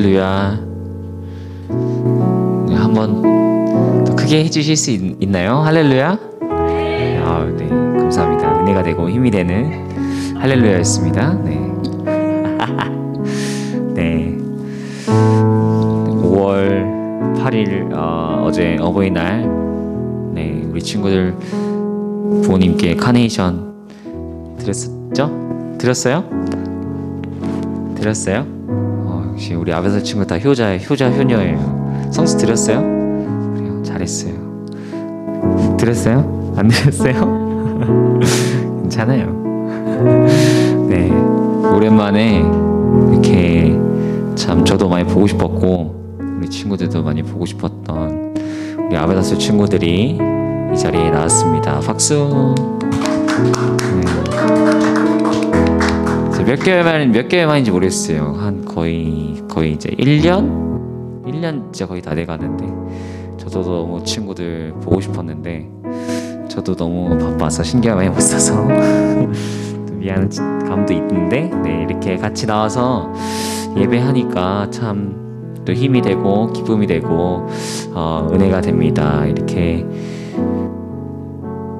할렐루야. 네, 한번 더 크게 해주실 수 있나요? 할렐루야. 네, 감사합니다. 은혜가 되고 힘이 되는 할렐루야였습니다. 네. 네. 5월 8일 어제 어버이날, 네, 우리 친구들 부모님께 카네이션 드렸었죠? 들었어요? 역시 우리 아베사 친구 다 효자 효녀예요. 성수 드렸어요? 그래요, 잘했어요. 들었어요? 안 들었어요? 괜찮아요. 네, 오랜만에 이렇게 참 저도 많이 보고 싶었고 우리 친구들도 많이 보고 싶었던 우리 아베다스 친구들이 이 자리에 나왔습니다. 박수. 네. 몇 개월 만인지 모르겠어요. 한 거의 이제 1년 진짜 거의 다 돼가는데 저도 너무 친구들 보고 싶었는데 저도 너무 바빠서 신경 많이 못 써서 미안한 감도 있는데, 네, 이렇게 같이 나와서 예배하니까 참 또 힘이 되고 기쁨이 되고 은혜가 됩니다. 이렇게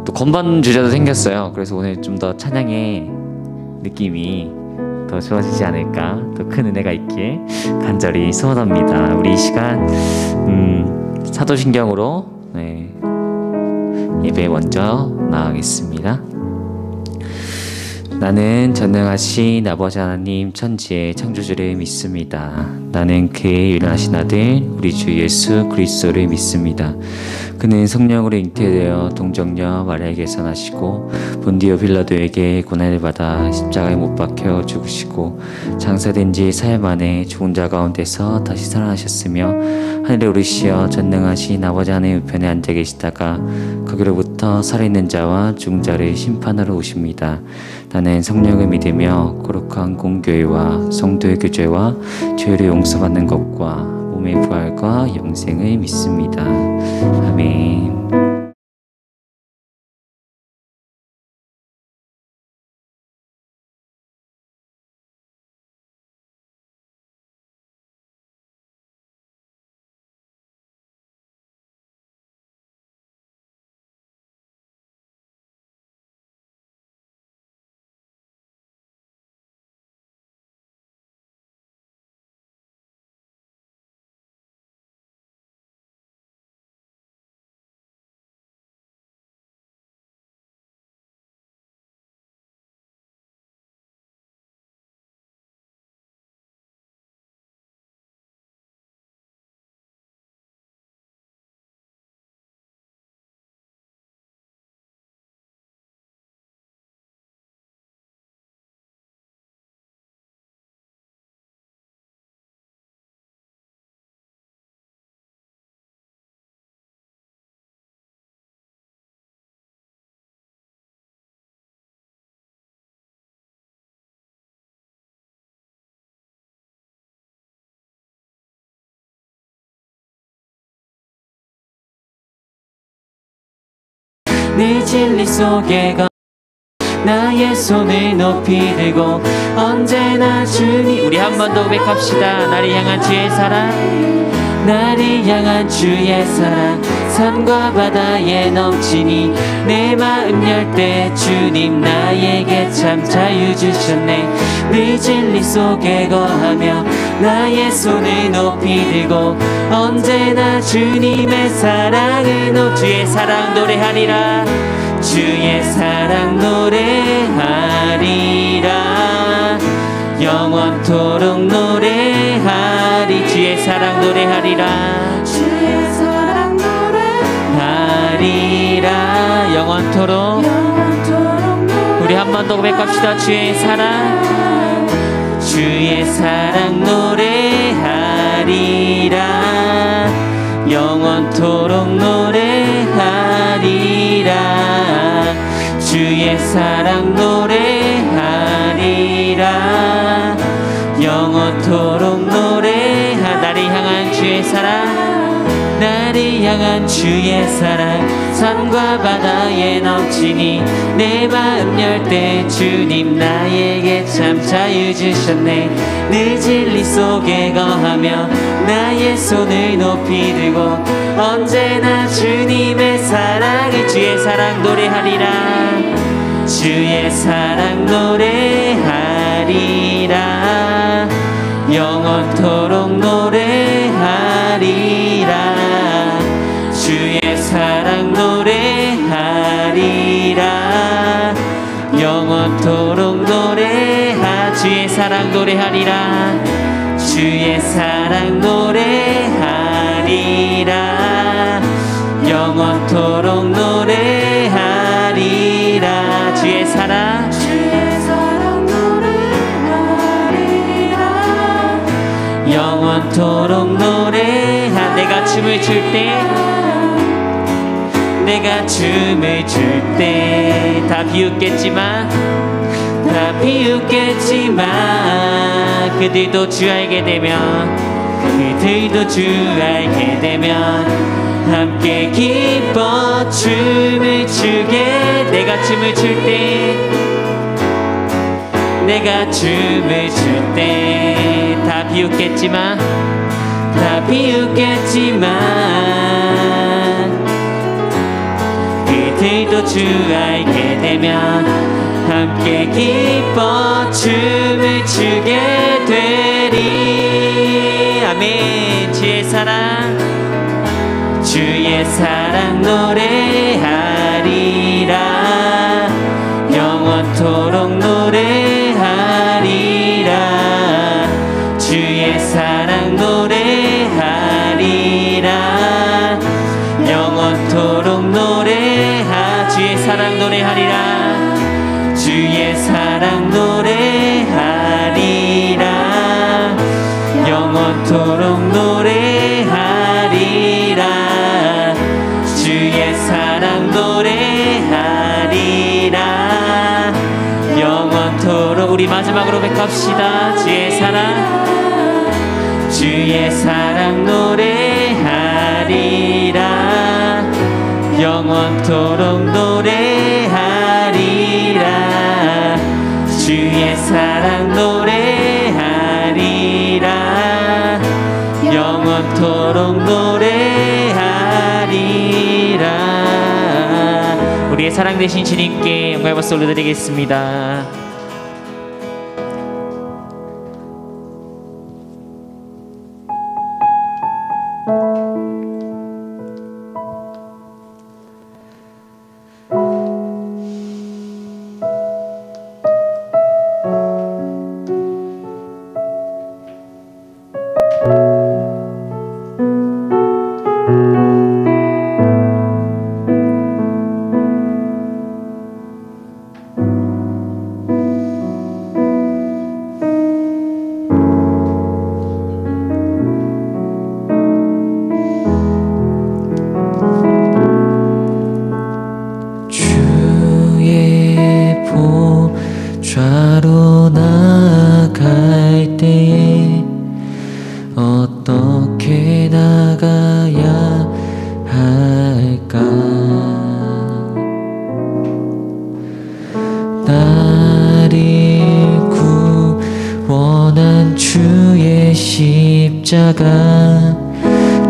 또 건반 주자도 생겼어요. 그래서 오늘 좀 더 찬양의 느낌이 더 좋아지지 않을까, 더 큰 은혜가 있길 간절히 소원합니다. 우리 이 시간 사도신경으로, 네, 예배 먼저 나가겠습니다. 나는 전능하신 아버지 하나님 천지의 창조주를 믿습니다. 나는 그의 유일하신 아들 우리 주 예수 그리스도를 믿습니다. 그는 성령으로 잉태되어 동정녀 마리아에게서 나시고 본디오 빌라도에게 고난을 받아 십자가에 못 박혀 죽으시고 장사된 지 사흘 만에 죽은 자 가운데서 다시 살아나셨으며 하늘에 오르시어 전능하신 아버지 하나님 우편에 앉아 계시다가 거기로부터 살아있는 자와 죽은 자를 심판하러 오십니다. 나는 성령을 믿으며 거룩한 공교회와 성도의 교제와 죄를 용서받는 것과 몸의 부활과 영생을 믿습니다. 아멘. 네 진리 속에 나의 손을 높이 들고 언제나 주님, 우리 한 번 더 고백합시다. 나를 향한 주의 사랑, 나를 향한 주의 사랑 산과 바다에 넘치니 내 마음 열 때 주님 나에게 참 자유 주셨네. 네 진리 속에 거하며 나의 손을 높이 들고 언제나 주님의 사랑을 주의 사랑 노래하리라. 주의 사랑 노래하리라. 영원토록 노래하리. 주의 사랑 노래하리라. 주의 사랑 노래하리라. 영원토록. 우리 한 번 더 고백합시다. 주의 사랑, 주의 사랑 노래하리라. 영원토록 노래하리라. 주의 사랑 노래하리라. 영원토록 노래하. 나를 향한 주의 사랑, 나를 향한 주의 사랑 산과 바다에 넘치니 내 마음 열 때 주님 나에게 참 자유 주셨네. 늘 진리 속에 거하며 나의 손을 높이 들고 언제나 주님의 사랑을 주의 사랑 노래하리라. 주의 사랑 노래하리라. 영원토록 노래하리라. 주의 사랑 노래하리라. 영원토록 노래하. 주의 사랑 노래하리라. 주의 사랑 노래하리라. 영원토록 노래하리라. 주의 사랑 영원토록 노래하. 내가 춤을 출 때 내가 춤을 출 때 다 비웃겠지만 그들도 주 알게 되면 그들도 주 알게 되면 함께 기뻐 춤을 추게. 내가 춤을 출 때 내가 춤을 출 때 다 비웃겠지만 그들도 주 알게 되면 함께 기뻐 춤을 추게 되리. 아멘. 주의 사랑 노래하리라. 영원토록 노래하리라. 주의 사랑 노래하리라. 영원토록 노래하. 주의 사랑 노래하리라. 주의 사랑 노래하리라. 영원토록 노래하리라. 주의 사랑 노래하리라. 영원토록. 우리 마지막으로 백합시다. 주의 사랑 노래하리라. 영원토록 노래하리라. 주의 사랑 노래하리라. 영원토록 노래하리라. 우리의 사랑 되신 주님께 영광의 박수 올려드리겠습니다.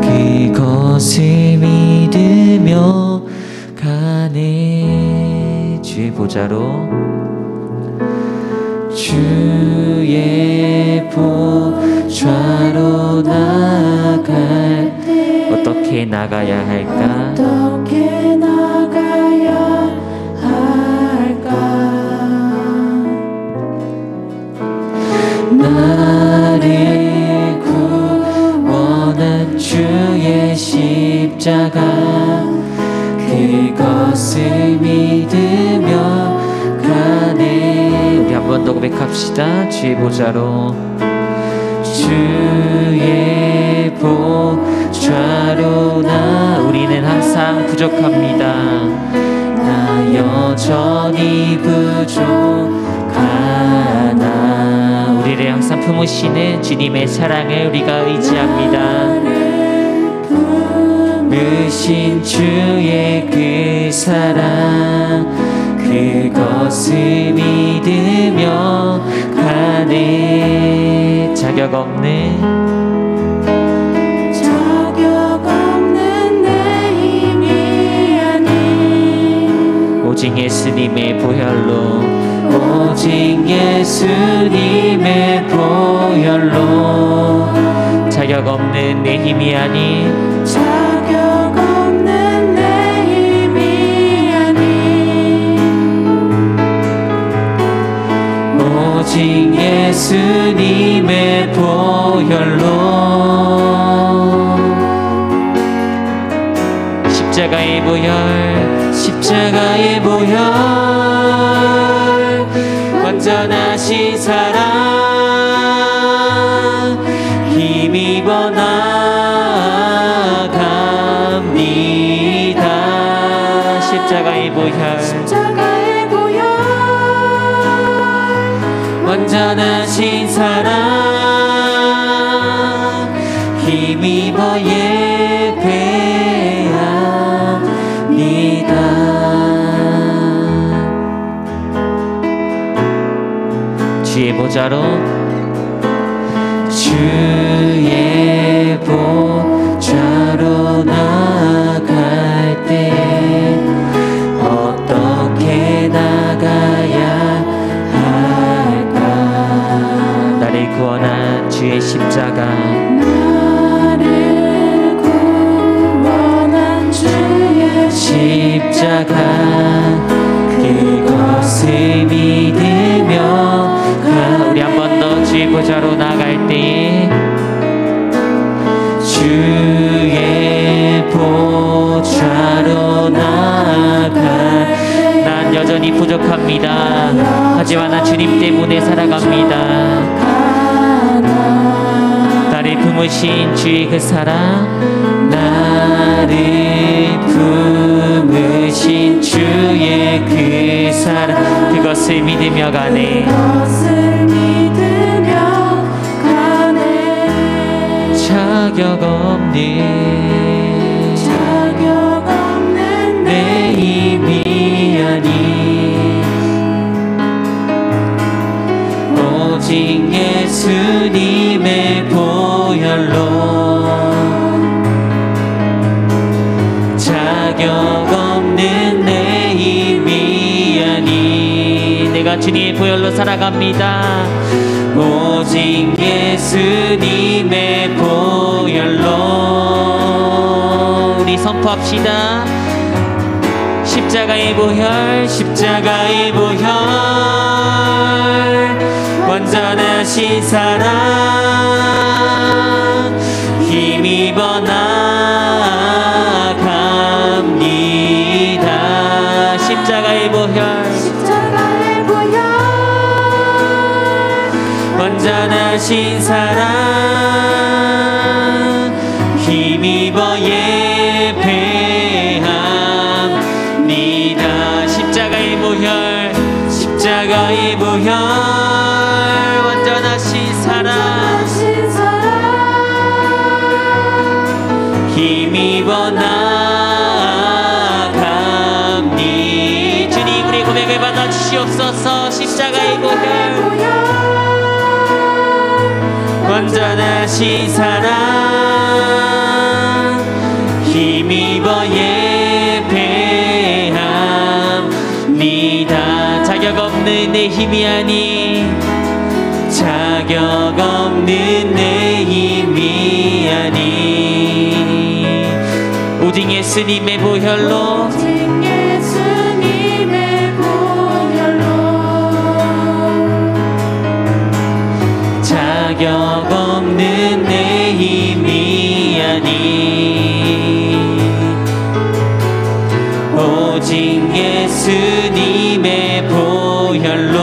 그것을 믿으며 가네. 주의 보좌로 나갈 때 어떻게 나가야 할까? 어떻게 나가야 할까? 나를 구원한 주의 십자가 그것을 믿으며 가네. 우리 한 번 더 고백합시다. 주의 보좌로 주의 보좌로 우리는 항상 부족합니다. 나 여전히 부족하나. 우리를 항상 품으시는 주님의 사랑을 우리가 의지합니다. 품으신 주의 그 사랑 그것을 믿으며 가네. 자격 없는 내 힘이 아닌 오직 예수님의 보혈로 오직 예수님의 보혈로 자격 없는 내 힘이 아닌 자격 없는 내 힘이 아닌 오직 예수님의 보혈로 십자가의 보혈 십자가의 보혈 완전하신 사랑 힘입어 나갑니다. 십자가의 보혈 십자가의 보혈 완전하신 사랑 힘입어 예배합니다. 주의 보좌로 주의 보좌로 나갈 때 어떻게 나가야 할까? 나를 구원한 주의 십자가 나를 구원한 주의 십자가 그것을 믿으며 우리 한 번 더 주의 보좌로 나갈 때 주의 보좌로 나갈 난 여전히 부족합니다. 하지만 난 주님 때문에 살아갑니다. 나를 품으신 주의 그 사랑 나를 품으신 주의 그 사랑 그것을 믿으며 가네. 자격 없는 내 힘이 아닌 오직 예수님의 보혈로 자격 없는 내 힘이 아닌 내가 주님의 보혈로 살아갑니다. 오직 예수님의 보혈로 우리 선포합시다. 십자가의 보혈 십자가의 보혈 완전하신 사랑 힘입어 나갑니다. 십자가의 보혈 완전하신 사랑 힘입어 예배합니다. 십자가의 보혈 십자가의 보혈 완전하신 사랑 힘입어 나갑니다. 주님 우리 고백을 받아주시옵소서. 십자가의 보혈 완전하신 사랑 힘입어 예배합니다. 자격 없는 내 힘이 아닌 자격 없는 내 힘이 아닌 오직 예수님의 보혈로 자격 없는 내 힘이 아닌 오직 예수님의 보혈로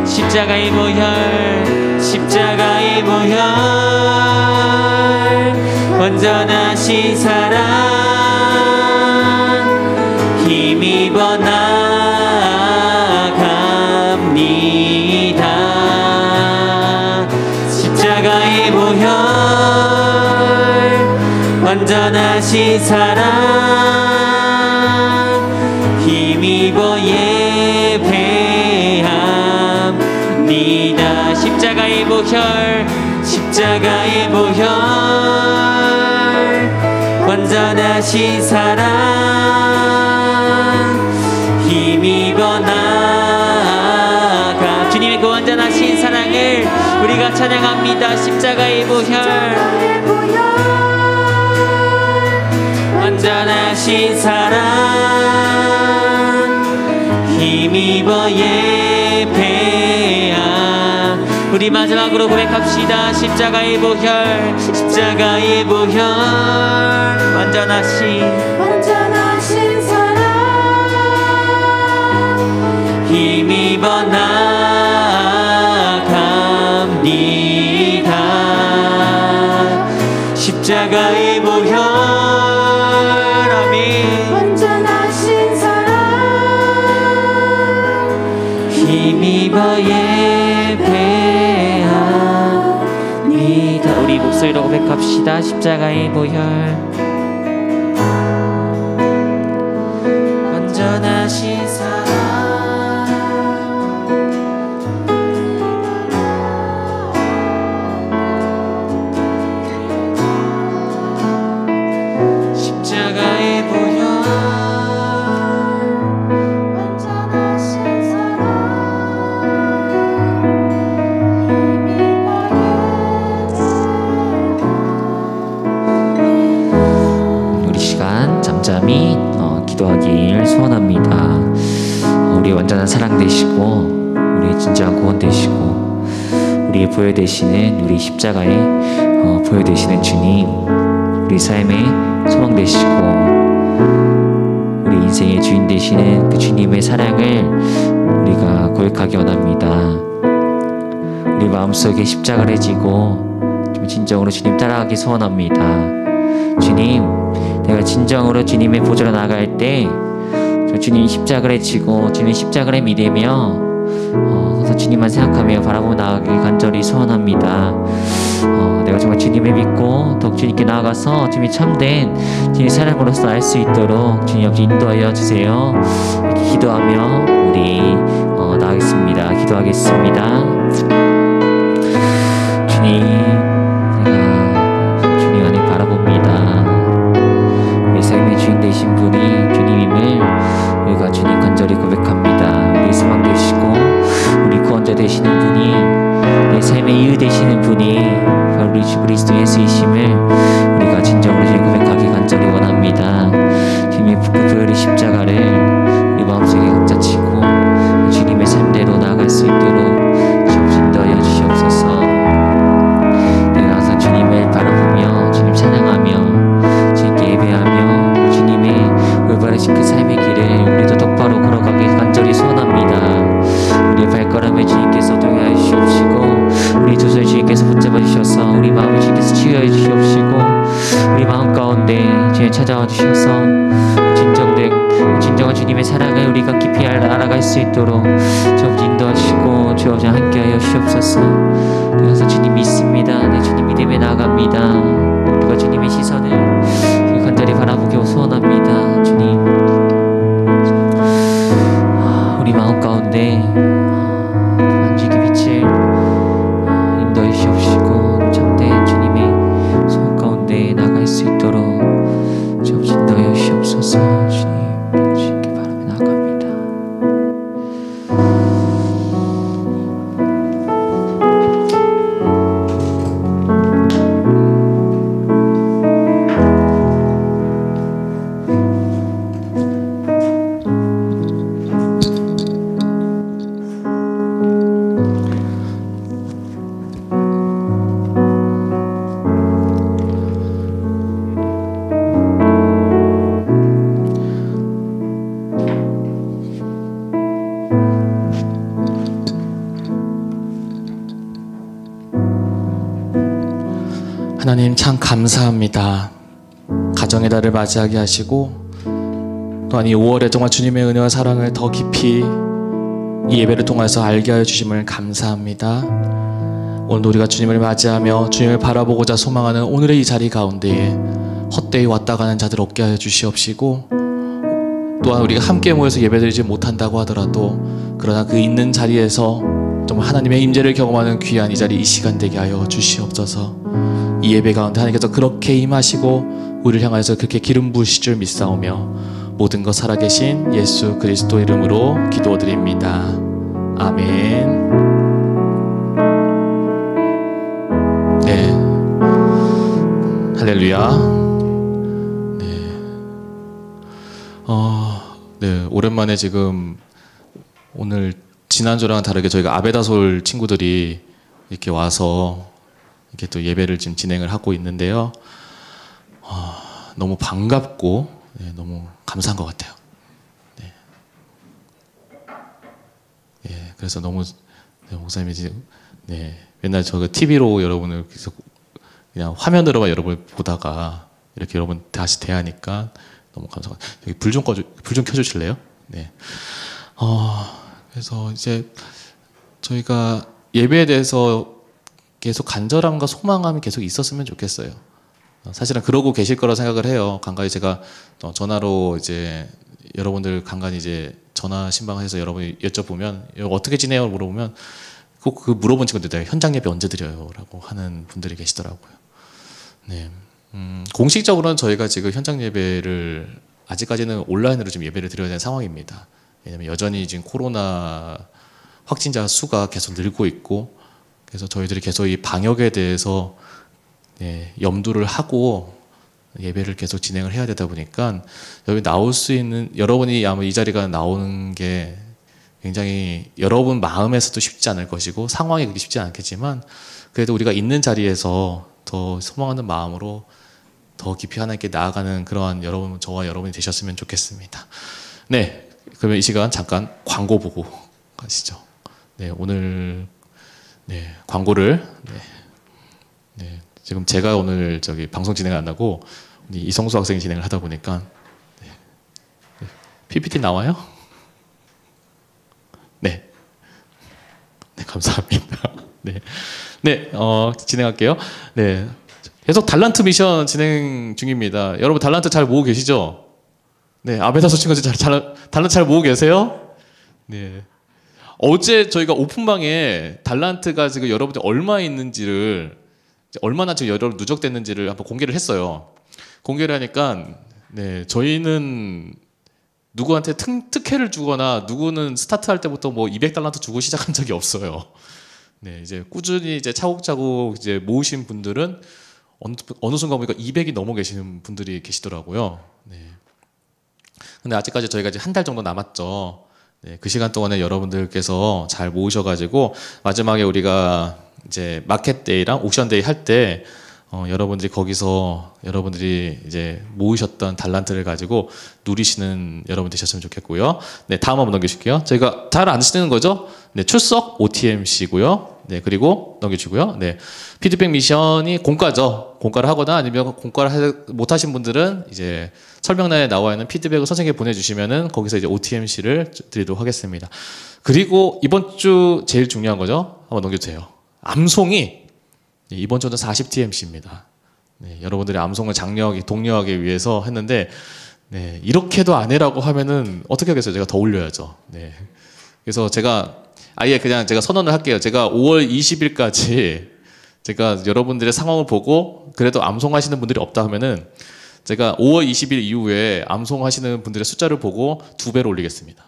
십자가의 보혈 십자가의 보혈 완전하신 사랑 힘입어 나갑니다. 십자가의 보혈 완전하신 사랑 힘입어 예배합니다. 십자가의 보혈 십자가의 보혈 완전하신 사랑 힘입어 나아가 주님의 그 완전하신 사랑을 우리가 찬양합니다. 십자가의 보혈 완전하신 사랑 힘입어 예배하. 우리 마지막으로 고백합시다. 십자가의 보혈 십자가의 보혈 완전하신 사랑 힘입어 나아갑니다. 십자가의 보혈 아멘. 완전하신 사랑 힘입어 예배합니다. 우리 목소리로 고백합시다. 십자가의 보혈 완전하신 사랑 십자가의 보혈 완전하신 사랑 우리 시간 잠잠히 기도하길 소원합니다. 우리의 완전한 사랑 되시고 우리의 진정한 구원 되시고 우리의 보혈 되시는 우리 십자가의 보혈 되시는 주님, 우리 삶의 소망 되시고 우리 인생의 주인 되시는 그 주님의 사랑을 우리가 고백하기 원합니다. 우리 마음속에 십자가를 지고 좀 진정으로 주님 따라가기 소원합니다. 주님, 내가 진정으로 주님의 보좌로 나아갈 때 주님 십자가를 지고 주님 십자가를 믿으며 그래서 주님만 생각하며 바라보며 나아가기 간절히 소원합니다. 내가 정말 주님을 믿고 더욱 주님께 나아가서 주님이 참된 주님의 사람으로서 알 수 있도록 주님 아버지 인도하여 주세요. 이렇게 기도하며 우리 나가겠습니다. 기도하겠습니다. 주님, 내가 주님 안에 바라봅니다. 우리 삶의 주인 되신 분이 주님임을 우리가 주님 간절히 고백합니다. 우리 소망 되시고 우리 구원자 되시는 분이 내 삶의 이유 되시는 분이 바로 우리 주 그리스도 예수이심을 우리가 진정으로 주님 고백하기 간절히 원합니다. 주님의 그 보혈의 십자가를 우리 마음속에 각자 치고 주님의 삶대로 나아갈 수 있도록 주옵 인도하여 주시옵소서. 내가 항상 주님을 바라보며 주님 찬양하며 주님께 예배하며 주님의 올바르신 그 삶의 길을 우리도 똑바로 걸어가기 간절히 소원합니다. 우리의 발걸음을 주님께서 동행하여 주시옵시고 우리 두 손을 주님께서 붙잡아 주셔서 우리 마음을 주님께서 치유하여 주시옵시고 우리 마음 가운데 주님 찾아와 주셔서 진정한 주님의 사랑을 우리가 깊이 알아갈 수 있도록 주님 인도하시고 주님 함께하여 주시옵소서. 그래서 주님 믿습니다. 네, 주님 믿음에 나아갑니다. 우리가 주님의 시선을 간절히 바라보기 소원합니다. 주님, 우리 마음 가운데 반지기 빛을 인도해 주시옵시고 참된 주님의 소원 가운데 나갈 수 있도록 좀 인도해 주시옵소서. 주님, 주님께 바라며 나아갑니다. 하나님 참 감사합니다. 가정의 달을 맞이하게 하시고 또한 이 5월에 정말 주님의 은혜와 사랑을 더 깊이 이 예배를 통해서 알게 하여 주심을 감사합니다. 오늘도 우리가 주님을 맞이하며 주님을 바라보고자 소망하는 오늘의 이 자리 가운데에 헛되이 왔다 가는 자들 없게 하여 주시옵시고, 또한 우리가 함께 모여서 예배드리지 못한다고 하더라도 그러나 그 있는 자리에서 정말 하나님의 임재를 경험하는 귀한 이 자리, 이 시간 되게 하여 주시옵소서. 이 예배 가운데 하나님께서 그렇게 임하시고 우리를 향하여서 그렇게 기름 부으실 줄 믿사오며 모든 것 살아계신 예수 그리스도 이름으로 기도드립니다. 아멘. 네, 할렐루야. 네, 오랜만에 지금 오늘 지난주랑 다르게 저희가 아베다솔 친구들이 이렇게 와서 이렇게 또 예배를 지금 진행을 하고 있는데요. 너무 반갑고 너무 감사한 것 같아요. 네. 예, 그래서 너무 목사님이 지금 맨날 저가 TV로 여러분을 계속 그냥 화면으로만 여러분을 보다가 이렇게 여러분 다시 대하니까 너무 감사합니다. 여기 불 좀 켜주실래요? 네. 그래서 이제 저희가 예배에 대해서 계속 간절함과 소망함이 계속 있었으면 좋겠어요. 사실은 그러고 계실 거라 생각을 해요. 간간히 제가 전화로 이제 여러분들 간간히 이제 전화 신방해서 여러분이 여쭤보면 어떻게 지내요? 물어보면 꼭 그 물어본 친구들 내가 현장 예배 언제 드려요? 라고 하는 분들이 계시더라고요. 네. 공식적으로는 저희가 지금 현장 예배를 아직까지는 온라인으로 좀 예배를 드려야 되는 상황입니다. 왜냐하면 여전히 지금 코로나 확진자 수가 계속 늘고 있고, 그래서 저희들이 계속 이 방역에 대해서 염두를 하고 예배를 계속 진행을 해야 되다 보니까 여기 나올 수 있는 여러분이 아마 이 자리가 나오는 게 굉장히 여러분 마음에서도 쉽지 않을 것이고 상황이 그렇게 쉽지 않겠지만, 그래도 우리가 있는 자리에서 더 소망하는 마음으로 더 깊이 하나님께 나아가는 그러한 저와 여러분이 되셨으면 좋겠습니다. 네, 그러면 이 시간 잠깐 광고 보고 가시죠. 네, 오늘 광고를 지금 제가 오늘 저기 방송 진행을 안 하고 이성수 학생이 진행을 하다 보니까 PPT 나와요? 네, 감사합니다. 진행할게요. 네. 계속 달란트 미션 진행 중입니다. 여러분 달란트 잘 모으고 계시죠? 네, 아베다소 친구들 달란트 잘 모으고 계세요? 네. 어제 저희가 오픈방에 달란트가 지금 여러분들 얼마나 지금 여러분 누적됐는지를 한번 공개를 했어요. 공개를 하니까 저희는 누구한테 특혜를 주거나 누구는 스타트할 때부터 뭐 200달란트 주고 시작한 적이 없어요. 이제 꾸준히 이제 차곡차곡 이제 모으신 분들은 어느 순간 보니까 200이 넘어 계시는 분들이 계시더라고요. 근데 아직까지 저희가 이제 한 달 정도 남았죠. 그 시간 동안에 여러분들께서 잘 모으셔가지고 마지막에 우리가 이제 마켓데이랑 옥션데이 할 때 여러분들이 거기서 여러분들이 이제 모으셨던 달란트를 가지고 누리시는 여러분 되셨으면 좋겠고요. 다음 한번 넘겨주실게요. 저희가 잘 안 쓰는 거죠? 출석 OTMC고요. 그리고 넘겨주고요. 피드백 미션이 공과죠. 공과를 하거나 아니면 공과를 못 하신 분들은 이제 설명란에 나와 있는 피드백을 선생님께 보내주시면은 거기서 이제 OTMC를 드리도록 하겠습니다. 그리고 이번 주 제일 중요한 거죠. 한번 넘겨주세요. 암송이 이번 주는 40TMC입니다. 여러분들의 암송을 독려하기 위해서 했는데 이렇게도 안 해라고 하면은 어떻게 하겠어요? 제가 더 올려야죠. 그래서 제가 선언을 할게요. 제가 5월 20일까지 제가 여러분들의 상황을 보고 그래도 암송하시는 분들이 없다 하면은 제가 5월 20일 이후에 암송하시는 분들의 숫자를 보고 2배로 올리겠습니다.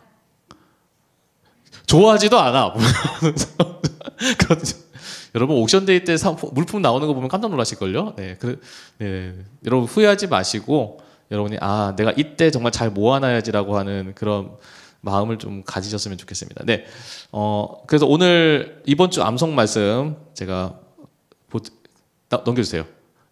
좋아하지도 않아. 여러분 옥션데이 때 물품 나오는 거 보면 깜짝 놀라실걸요? 여러분 후회하지 마시고 여러분이 내가 이때 정말 잘 모아놔야지라고 하는 그런 마음을 좀 가지셨으면 좋겠습니다. 그래서 오늘 이번 주 암송 말씀 제가 넘겨주세요.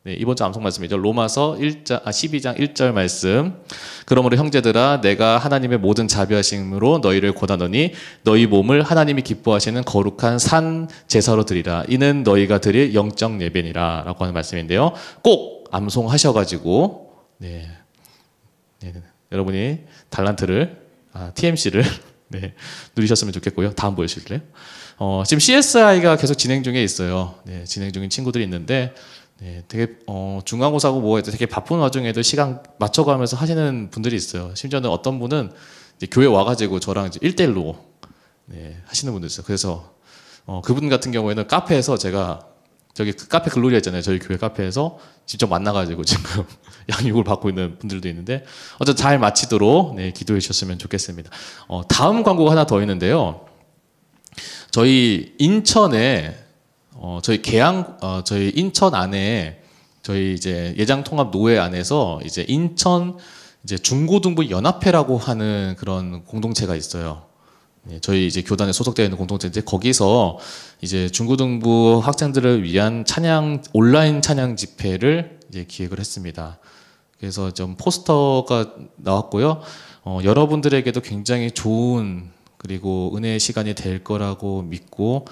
이번 주 암송 말씀이죠. 로마서 12장 1절 말씀. 그러므로 형제들아 내가 하나님의 모든 자비하심으로 너희를 권하노니 너희 몸을 하나님이 기뻐하시는 거룩한 산 제사로 드리라. 이는 너희가 드릴 영적 예배니라 라고 하는 말씀인데요. 꼭 암송하셔가지고 여러분이 달란트를 TMC를 누리셨으면 좋겠고요. 다음 보여주실래요? 지금 CSI가 계속 진행 중에 있어요. 진행 중인 친구들이 있는데 네, 되게 중간고사고 뭐 되게 바쁜 와중에도 시간 맞춰가면서 하시는 분들이 있어요. 심지어는 어떤 분은 이제 교회 와가지고 저랑 이제 1대1로 네, 하시는 분도 있어요. 그래서 그분 같은 경우에는 카페에서 제가 저기 그 카페 글로리아 있잖아요. 저희 교회 카페에서 직접 만나가지고 지금 양육을 받고 있는 분들도 있는데 어쨌든 잘 마치도록 네, 기도해 주셨으면 좋겠습니다. 다음 광고가 하나 더 있는데요. 저희 인천에 저희 인천 안에 저희 이제 예장통합 노회 안에서 이제 인천 이제 중고등부 연합회라고 하는 그런 공동체가 있어요. 네, 저희 이제 교단에 소속되어 있는 공동체인데 거기서 이제 중고등부 학생들을 위한 온라인 찬양 집회를 이제 기획을 했습니다. 그래서 좀 포스터가 나왔고요. 여러분들에게도 굉장히 좋은 그리고 은혜의 시간이 될 거라고 믿고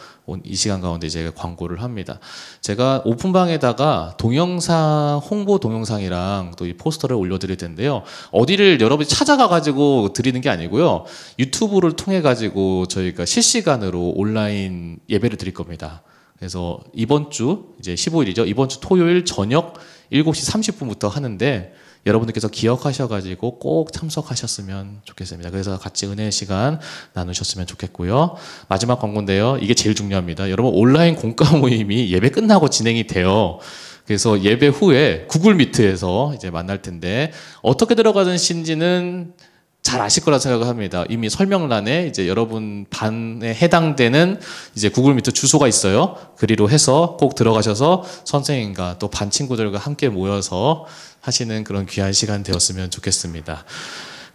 이 시간 가운데 제가 광고를 합니다. 제가 오픈방에다가 동영상, 홍보 동영상이랑 또 이 포스터를 올려드릴 텐데요. 어디를 여러분이 찾아가가지고 드리는 게 아니고요. 유튜브를 통해가지고 저희가 실시간으로 온라인 예배를 드릴 겁니다. 그래서 이번 주, 이제 15일이죠. 이번 주 토요일 저녁 7시 30분부터 하는데 여러분들께서 기억하셔가지고 꼭 참석하셨으면 좋겠습니다. 그래서 같이 은혜의 시간 나누셨으면 좋겠고요. 마지막 광고인데요. 이게 제일 중요합니다. 여러분 온라인 공과 모임이 예배 끝나고 진행이 돼요. 그래서 예배 후에 구글 미트에서 이제 만날 텐데 어떻게 들어가는지는 잘 아실 거라 생각합니다. 이미 설명란에 이제 여러분 반에 해당되는 이제 구글 미트 주소가 있어요. 그리로 해서 꼭 들어가셔서 선생님과 또 반 친구들과 함께 모여서 하시는 그런 귀한 시간 되었으면 좋겠습니다.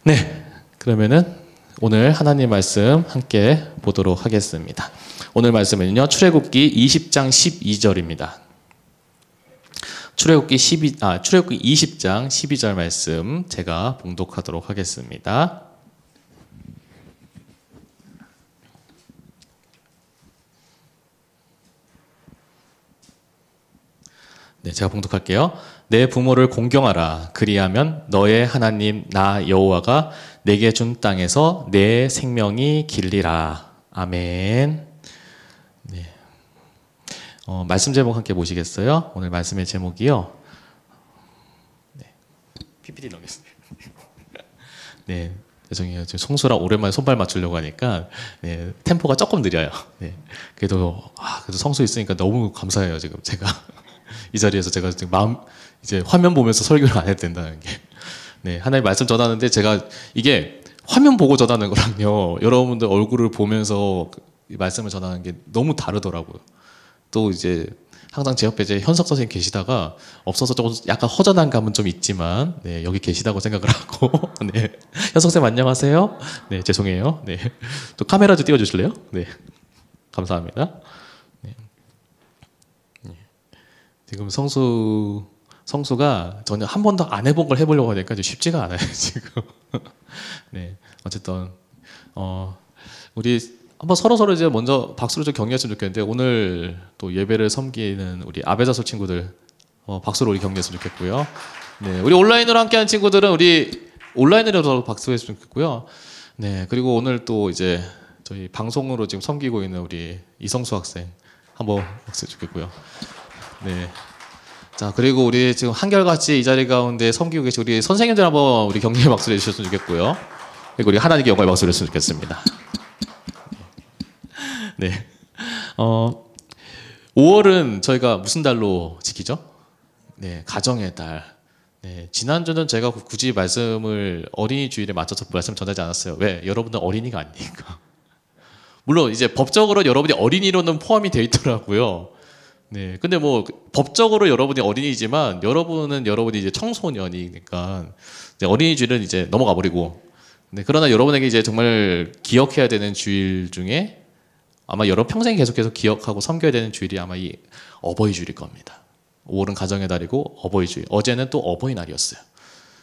네, 그러면은 오늘 하나님 말씀 함께 보도록 하겠습니다. 오늘 말씀은요, 출애굽기 20장 12절입니다. 출애굽기 20장 12절 말씀 제가 봉독하도록 하겠습니다. 네, 제가 봉독할게요. 내 부모를 공경하라. 그리하면 너의 하나님 나 여호와가 내게 준 땅에서 내 생명이 길리라. 아멘. 네. 말씀 제목 함께 보시겠어요? 오늘 말씀의 제목이요. 네. PPT 넘겼습니다. 네. 죄송해요. 성수랑 오랜만에 손발 맞추려고 하니까 네, 템포가 조금 느려요. 네. 그래도 성수 있으니까 너무 감사해요. 지금 제가 이 자리에서 제가 지금 이제 화면 보면서 설교를 안 해도 된다는 게. 네, 하나님 말씀 전하는데 제가 이게 화면 보고 전하는 거랑요, 여러분들 얼굴을 보면서 말씀을 전하는 게 너무 다르더라고요. 또 이제 항상 제 옆에 이제 현석 선생님 계시다가 없어서 조금 약간 허전한 감은 좀 있지만, 네, 여기 계시다고 생각을 하고, 네. 현석 선생님 안녕하세요. 네, 죄송해요. 네. 또 카메라 좀 띄워주실래요? 네. 감사합니다. 네. 지금 성수가 전혀 한 번도 안 해본 걸 해보려고 하니까 쉽지가 않아요, 지금. 네, 어쨌든 우리 한번 서로 이제 먼저 박수로 좀 격려했으면 좋겠는데 오늘 또 예배를 섬기는 우리 아베자솔 친구들 박수로 우리 격려했으면 좋겠고요. 네, 우리 온라인으로 함께하는 친구들은 우리 온라인으로 박수했으면 좋겠고요. 네, 그리고 오늘 또 이제 저희 방송으로 지금 섬기고 있는 우리 이성수 학생 한번 박수 좋겠고요. 네. 자, 그리고 우리 지금 한결같이 이 자리 가운데 섬기고 계신 우리 선생님들 한번 우리 격려의 박수를 해주셨으면 좋겠고요. 그리고 우리 하나님께 영광의 박수를 했으면 좋겠습니다. 네. 5월은 저희가 무슨 달로 지키죠? 네, 가정의 달. 네, 지난주는 제가 굳이 말씀을 어린이 주일에 맞춰서 말씀 전하지 않았어요. 왜? 여러분들 어린이가 아니니까. 물론 이제 법적으로 여러분이 어린이로는 포함이 되어 있더라고요. 네, 근데 뭐 법적으로 여러분이 어린이지만 여러분이 이제 청소년이니까 이제 어린이 주일은 이제 넘어가 버리고. 네, 그러나 여러분에게 이제 정말 기억해야 되는 주일 중에 아마 평생 계속해서 기억하고 섬겨야 되는 주일이 아마 이 어버이 주일일 겁니다. 5월은 가정의 달이고 어버이 주일. 어제는 또 어버이날이었어요.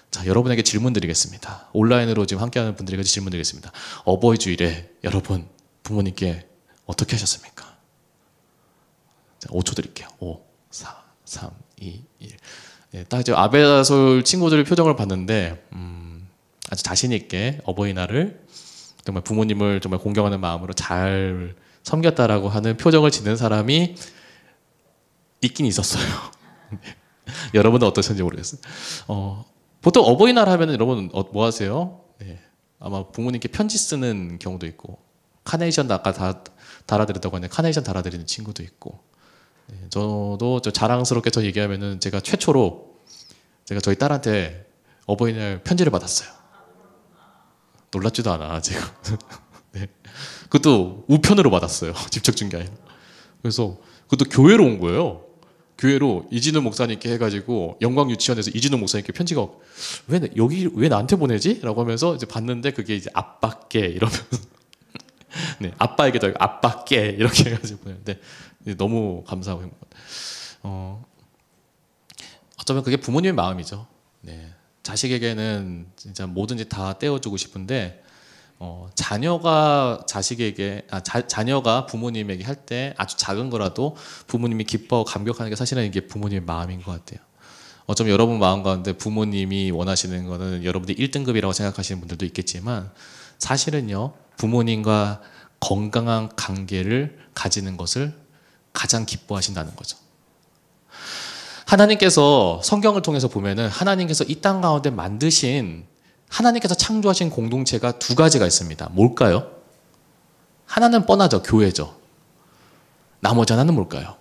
자, 여러분에게 질문 드리겠습니다. 온라인으로 지금 함께하는 분들에게 질문 드리겠습니다. 어버이 주일에 여러분 부모님께 어떻게 하셨습니까? 자, 5초 드릴게요. 5, 4, 3, 2, 1. 네, 딱 이제 아베자솔 친구들의 표정을 봤는데 아주 자신 있게 어버이날을 정말 부모님을 정말 공경하는 마음으로 잘 섬겼다라고 하는 표정을 짓는 사람이 있긴 있었어요. 여러분은 어떠신지 모르겠어요. 보통 어버이날 하면은 여러분 뭐 하세요? 네. 아마 부모님께 편지 쓰는 경우도 있고, 카네이션 아까 다 달아드렸다고 하는데 카네이션 달아드리는 친구도 있고. 네. 저도 자랑스럽게 저 얘기하면은 제가 최초로 제가 저희 딸한테 어버이날 편지를 받았어요. 놀랍지도 않아 지금. 네. 그것도 우편으로 받았어요. 직접 준 게 아니라. 그래서 그것도 교회로 온 거예요. 교회로 이진우 목사님께 해가지고 영광 유치원에서 이진우 목사님께 편지가 왜 나한테 보내지? 라고 하면서 이제 봤는데 그게 이제 아빠께 이러면서 네, 아빠에게도 아빠께 이렇게 해가지고 보냈는데 너무 감사하고 어쩌면 그게 부모님의 마음이죠. 네. 자식에게는 진짜 뭐든지 다 떼어주고 싶은데 자녀가 자녀가 부모님에게 할 때 아주 작은 거라도 부모님이 기뻐 감격하는 게 사실은 이게 부모님의 마음인 것 같아요. 어쩌면 여러분 마음 가운데 부모님이 원하시는 거는 여러분들이 1등급이라고 생각하시는 분들도 있겠지만 사실은요, 부모님과 건강한 관계를 가지는 것을 가장 기뻐하신다는 거죠. 하나님께서 성경을 통해서 보면은 하나님께서 이 땅 가운데 만드신 하나님께서 창조하신 공동체가 두 가지가 있습니다. 뭘까요? 하나는 뻔하죠. 교회죠. 나머지 하나는 뭘까요?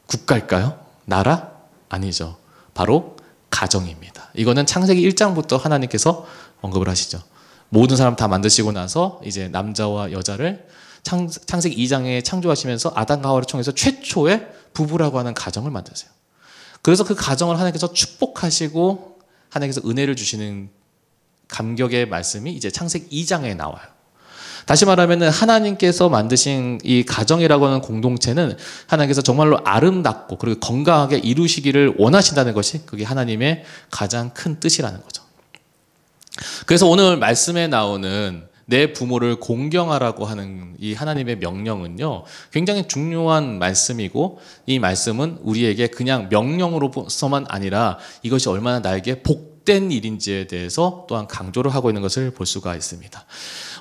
국가일까요? 나라? 아니죠. 바로 가정입니다. 이거는 창세기 1장부터 하나님께서 언급을 하시죠. 모든 사람 다 만드시고 나서 이제 남자와 여자를 창세기 2장에 창조하시면서 아담과 하와를 통해서 최초의 부부라고 하는 가정을 만드세요. 그래서 그 가정을 하나님께서 축복하시고 하나님께서 은혜를 주시는 감격의 말씀이 이제 창세기 2장에 나와요. 다시 말하면 하나님께서 만드신 이 가정이라고 하는 공동체는 하나님께서 정말로 아름답고 그리고 건강하게 이루시기를 원하신다는 것이 그게 하나님의 가장 큰 뜻이라는 거죠. 그래서 오늘 말씀에 나오는 내 부모를 공경하라고 하는 이 하나님의 명령은요, 굉장히 중요한 말씀이고, 이 말씀은 우리에게 그냥 명령으로서만 아니라 이것이 얼마나 나에게 복된 일인지에 대해서 또한 강조를 하고 있는 것을 볼 수가 있습니다.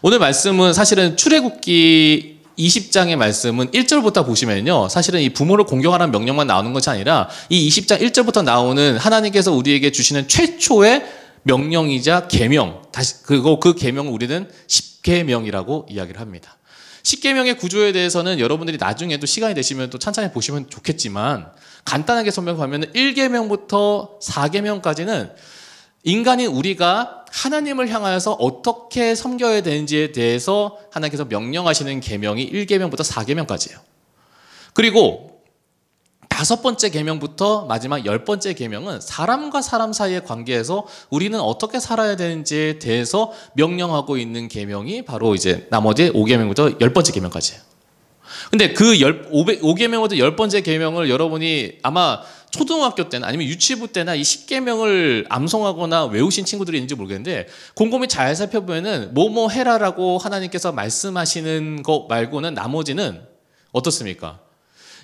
오늘 말씀은 사실은 출애굽기 20장의 말씀은 1절부터 보시면요, 사실은 이 부모를 공경하라는 명령만 나오는 것이 아니라 이 20장 1절부터 나오는 하나님께서 우리에게 주시는 최초의 명령이자 계명, 그리고 그 계명을 우리는 십계명이라고 이야기를 합니다. 십계명의 구조에 대해서는 여러분들이 나중에도 시간이 되시면 또 찬찬히 보시면 좋겠지만, 간단하게 설명하면 1계명부터 4계명까지는 인간인 우리가 하나님을 향하여서 어떻게 섬겨야 되는지에 대해서 하나님께서 명령하시는 계명이 1계명부터 4계명까지예요. 그리고 5번째 계명부터 마지막 10번째 계명은 사람과 사람 사이의 관계에서 우리는 어떻게 살아야 되는지에 대해서 명령하고 있는 계명이 바로 이제 나머지 5계명부터 10번째 계명까지예요. 근데 그 5계명부터 10번째 계명을 여러분이 아마 초등학교 때나 아니면 유치부 때나 이 10계명을 암송하거나 외우신 친구들이 있는지 모르겠는데, 곰곰이 잘 살펴보면은 뭐뭐 해라라고 하나님께서 말씀하시는 거 말고는 나머지는 어떻습니까?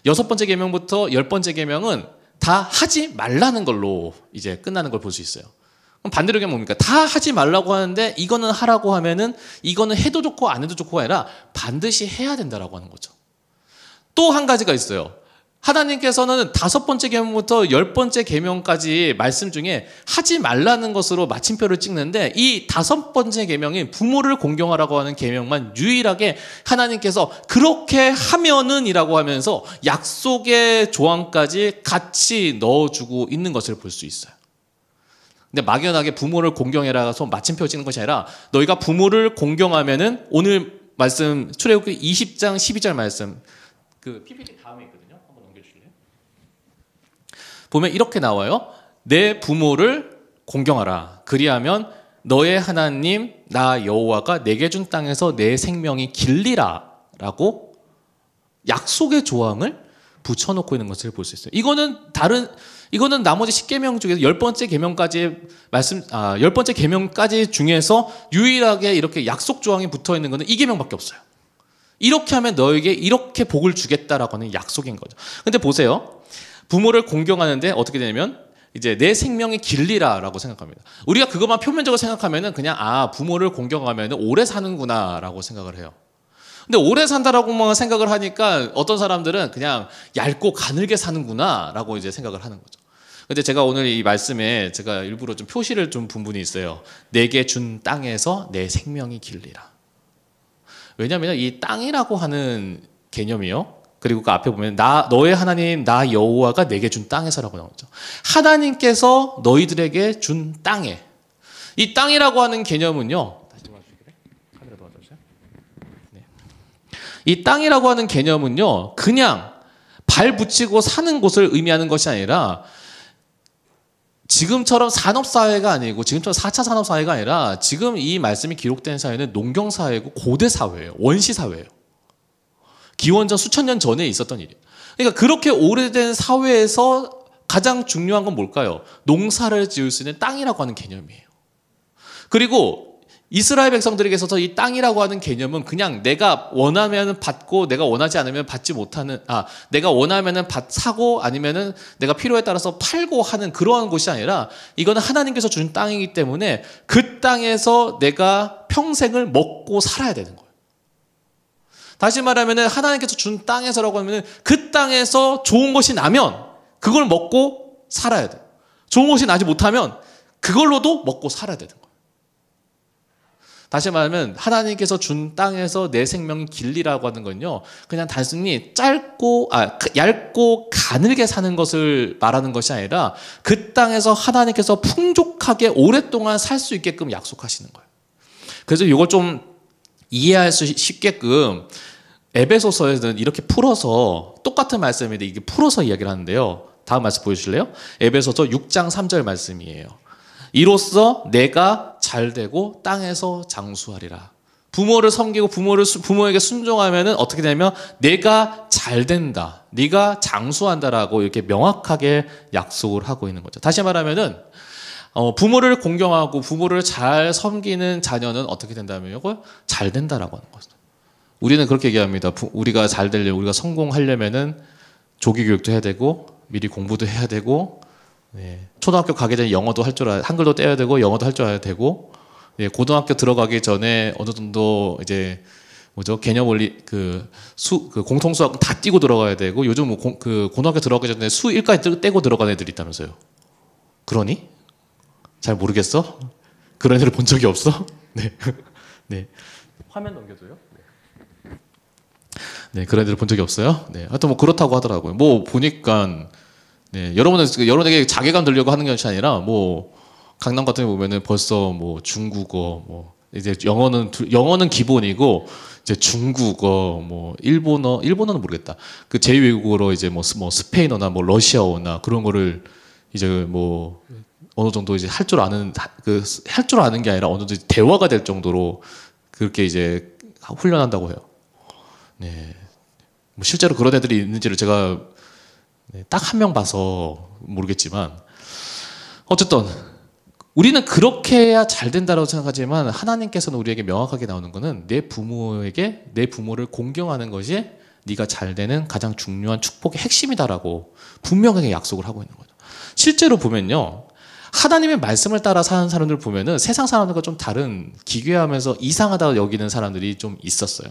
6번째 계명부터 10번째 계명은 다 하지 말라는 걸로 이제 끝나는 걸 볼 수 있어요. 그럼 반대로 하면 뭡니까? 다 하지 말라고 하는데 이거는 하라고 하면은 이거는 해도 좋고 안 해도 좋고가 아니라 반드시 해야 된다라고 하는 거죠. 또 한 가지가 있어요. 하나님께서는 5번째 계명부터 10번째 계명까지 말씀 중에 하지 말라는 것으로 마침표를 찍는데, 이 5번째 계명인 부모를 공경하라고 하는 계명만 유일하게 하나님께서 그렇게 하면은 이라고 하면서 약속의 조항까지 같이 넣어주고 있는 것을 볼 수 있어요. 근데 막연하게 부모를 공경해라서 마침표 찍는 것이 아니라, 너희가 부모를 공경하면은 오늘 말씀 출애굽기 20장 12절 말씀, 그 PPT 다음에 있거든요. 한번 넘겨주실래요? 보면 이렇게 나와요. 내 부모를 공경하라. 그리하면 너의 하나님 나 여호와가 내게 준 땅에서 내 생명이 길리라 라고 약속의 조항을 붙여놓고 있는 것을 볼 수 있어요. 이거는 나머지 10계명 중에서 10번째 계명까지 10번째 계명까지 중에서 유일하게 이렇게 약속 조항이 붙어 있는 것은 이 계명밖에 없어요. 이렇게 하면 너에게 이렇게 복을 주겠다라고 하는 약속인 거죠. 근데 보세요. 부모를 공경하는데 어떻게 되냐면 이제 내 생명이 길리라라고 생각합니다. 우리가 그것만 표면적으로 생각하면은 그냥 부모를 공경하면 오래 사는구나라고 생각을 해요. 근데 오래 산다라고만 생각을 하니까 어떤 사람들은 그냥 얇고 가늘게 사는구나 라고 이제 생각을 하는 거죠. 근데 제가 오늘 이 말씀에 제가 일부러 좀 표시를 좀 부분이 있어요. 내게 준 땅에서 내 생명이 길리라. 왜냐하면 이 땅이라고 하는 개념이요. 그리고 그 앞에 보면 너의 하나님 나 여호와가 내게 준 땅에서라고 나오죠. 하나님께서 너희들에게 준 땅에. 이 땅이라고 하는 개념은요. 이 땅이라고 하는 개념은요. 그냥 발 붙이고 사는 곳을 의미하는 것이 아니라 지금처럼 산업사회가 아니고 지금처럼 4차 산업사회가 아니라 지금 이 말씀이 기록된 사회는 농경사회고 고대사회예요. 원시사회예요. 기원전 수천 년 전에 있었던 일이에요. 그러니까 그렇게 오래된 사회에서 가장 중요한 건 뭘까요? 농사를 지을 수 있는 땅이라고 하는 개념이에요. 그리고 이스라엘 백성들에게 있어서 이 땅이라고 하는 개념은 그냥 내가 원하면 받고 내가 원하지 않으면 받지 못하는, 내가 원하면은 사고 아니면은 내가 필요에 따라서 팔고 하는 그러한 곳이 아니라 이거는 하나님께서 준 땅이기 때문에 그 땅에서 내가 평생을 먹고 살아야 되는 거예요. 다시 말하면은 하나님께서 준 땅에서라고 하면은 그 땅에서 좋은 것이 나면 그걸 먹고 살아야 돼요. 좋은 것이 나지 못하면 그걸로도 먹고 살아야 되는 거예요. 다시 말하면 하나님께서 준 땅에서 내 생명이 길리라고 하는 건요. 그냥 단순히 얇고 가늘게 사는 것을 말하는 것이 아니라 그 땅에서 하나님께서 풍족하게 오랫동안 살 수 있게끔 약속하시는 거예요. 그래서 이걸 좀 이해할 수 쉽게끔 에베소서에서는 이렇게 풀어서 똑같은 말씀인데 이게 풀어서 이야기를 하는데요. 다음 말씀 보여주실래요? 에베소서 6장 3절 말씀이에요. 이로써 내가 잘되고 땅에서 장수하리라. 부모를 섬기고 부모에게 순종하면은 어떻게 되냐면 내가 잘된다, 네가 장수한다라고 이렇게 명확하게 약속을 하고 있는 거죠. 다시 말하면은 부모를 공경하고 부모를 잘 섬기는 자녀는 어떻게 된다면요? 잘 된다라고 하는 거죠. 우리는 그렇게 얘기합니다. 우리가 잘 되려면, 우리가 성공하려면은 조기 교육도 해야 되고 미리 공부도 해야 되고, 초등학교 가기 전에 영어도 할 줄 한글도 떼야 되고 영어도 할 줄 알아야 되고, 고등학교 들어가기 전에 어느 정도 이제 개념 원리 공통수학 다 띄고 들어가야 되고, 요즘 고등학교 들어가기 전에 수 1까지 떼고 들어가는 애들이 있다면서요. 그러니? 잘 모르겠어? 그런 애를 본 적이 없어? 네. 네. 화면 넘겨줘요? 네, 그런 애들을 본 적이 없어요? 네. 하여튼 그렇다고 하더라고요. 보니까, 여러분에게 자괴감 들려고 하는 것이 아니라, 강남 같은 데 보면은 벌써 중국어, 이제 영어는 기본이고, 이제 중국어, 일본어는 모르겠다. 그 제2외국어로 이제 스페인어나 러시아어나 그런 거를 이제 어느 정도 이제 할 줄 아는 게 아니라 어느 정도 대화가 될 정도로 그렇게 이제 훈련한다고 해요. 네. 실제로 그런 애들이 있는지를 제가 딱 한 명 봐서 모르겠지만, 어쨌든 우리는 그렇게 해야 잘 된다고 생각하지만 하나님께서는 우리에게 명확하게 나오는 거는 내 부모를 공경하는 것이 네가 잘 되는 가장 중요한 축복의 핵심이다라고 분명하게 약속을 하고 있는 거죠. 실제로 보면요, 하나님의 말씀을 따라 사는 사람들 보면은 세상 사람들과 좀 다른, 기괴하면서 이상하다고 여기는 사람들이 좀 있었어요.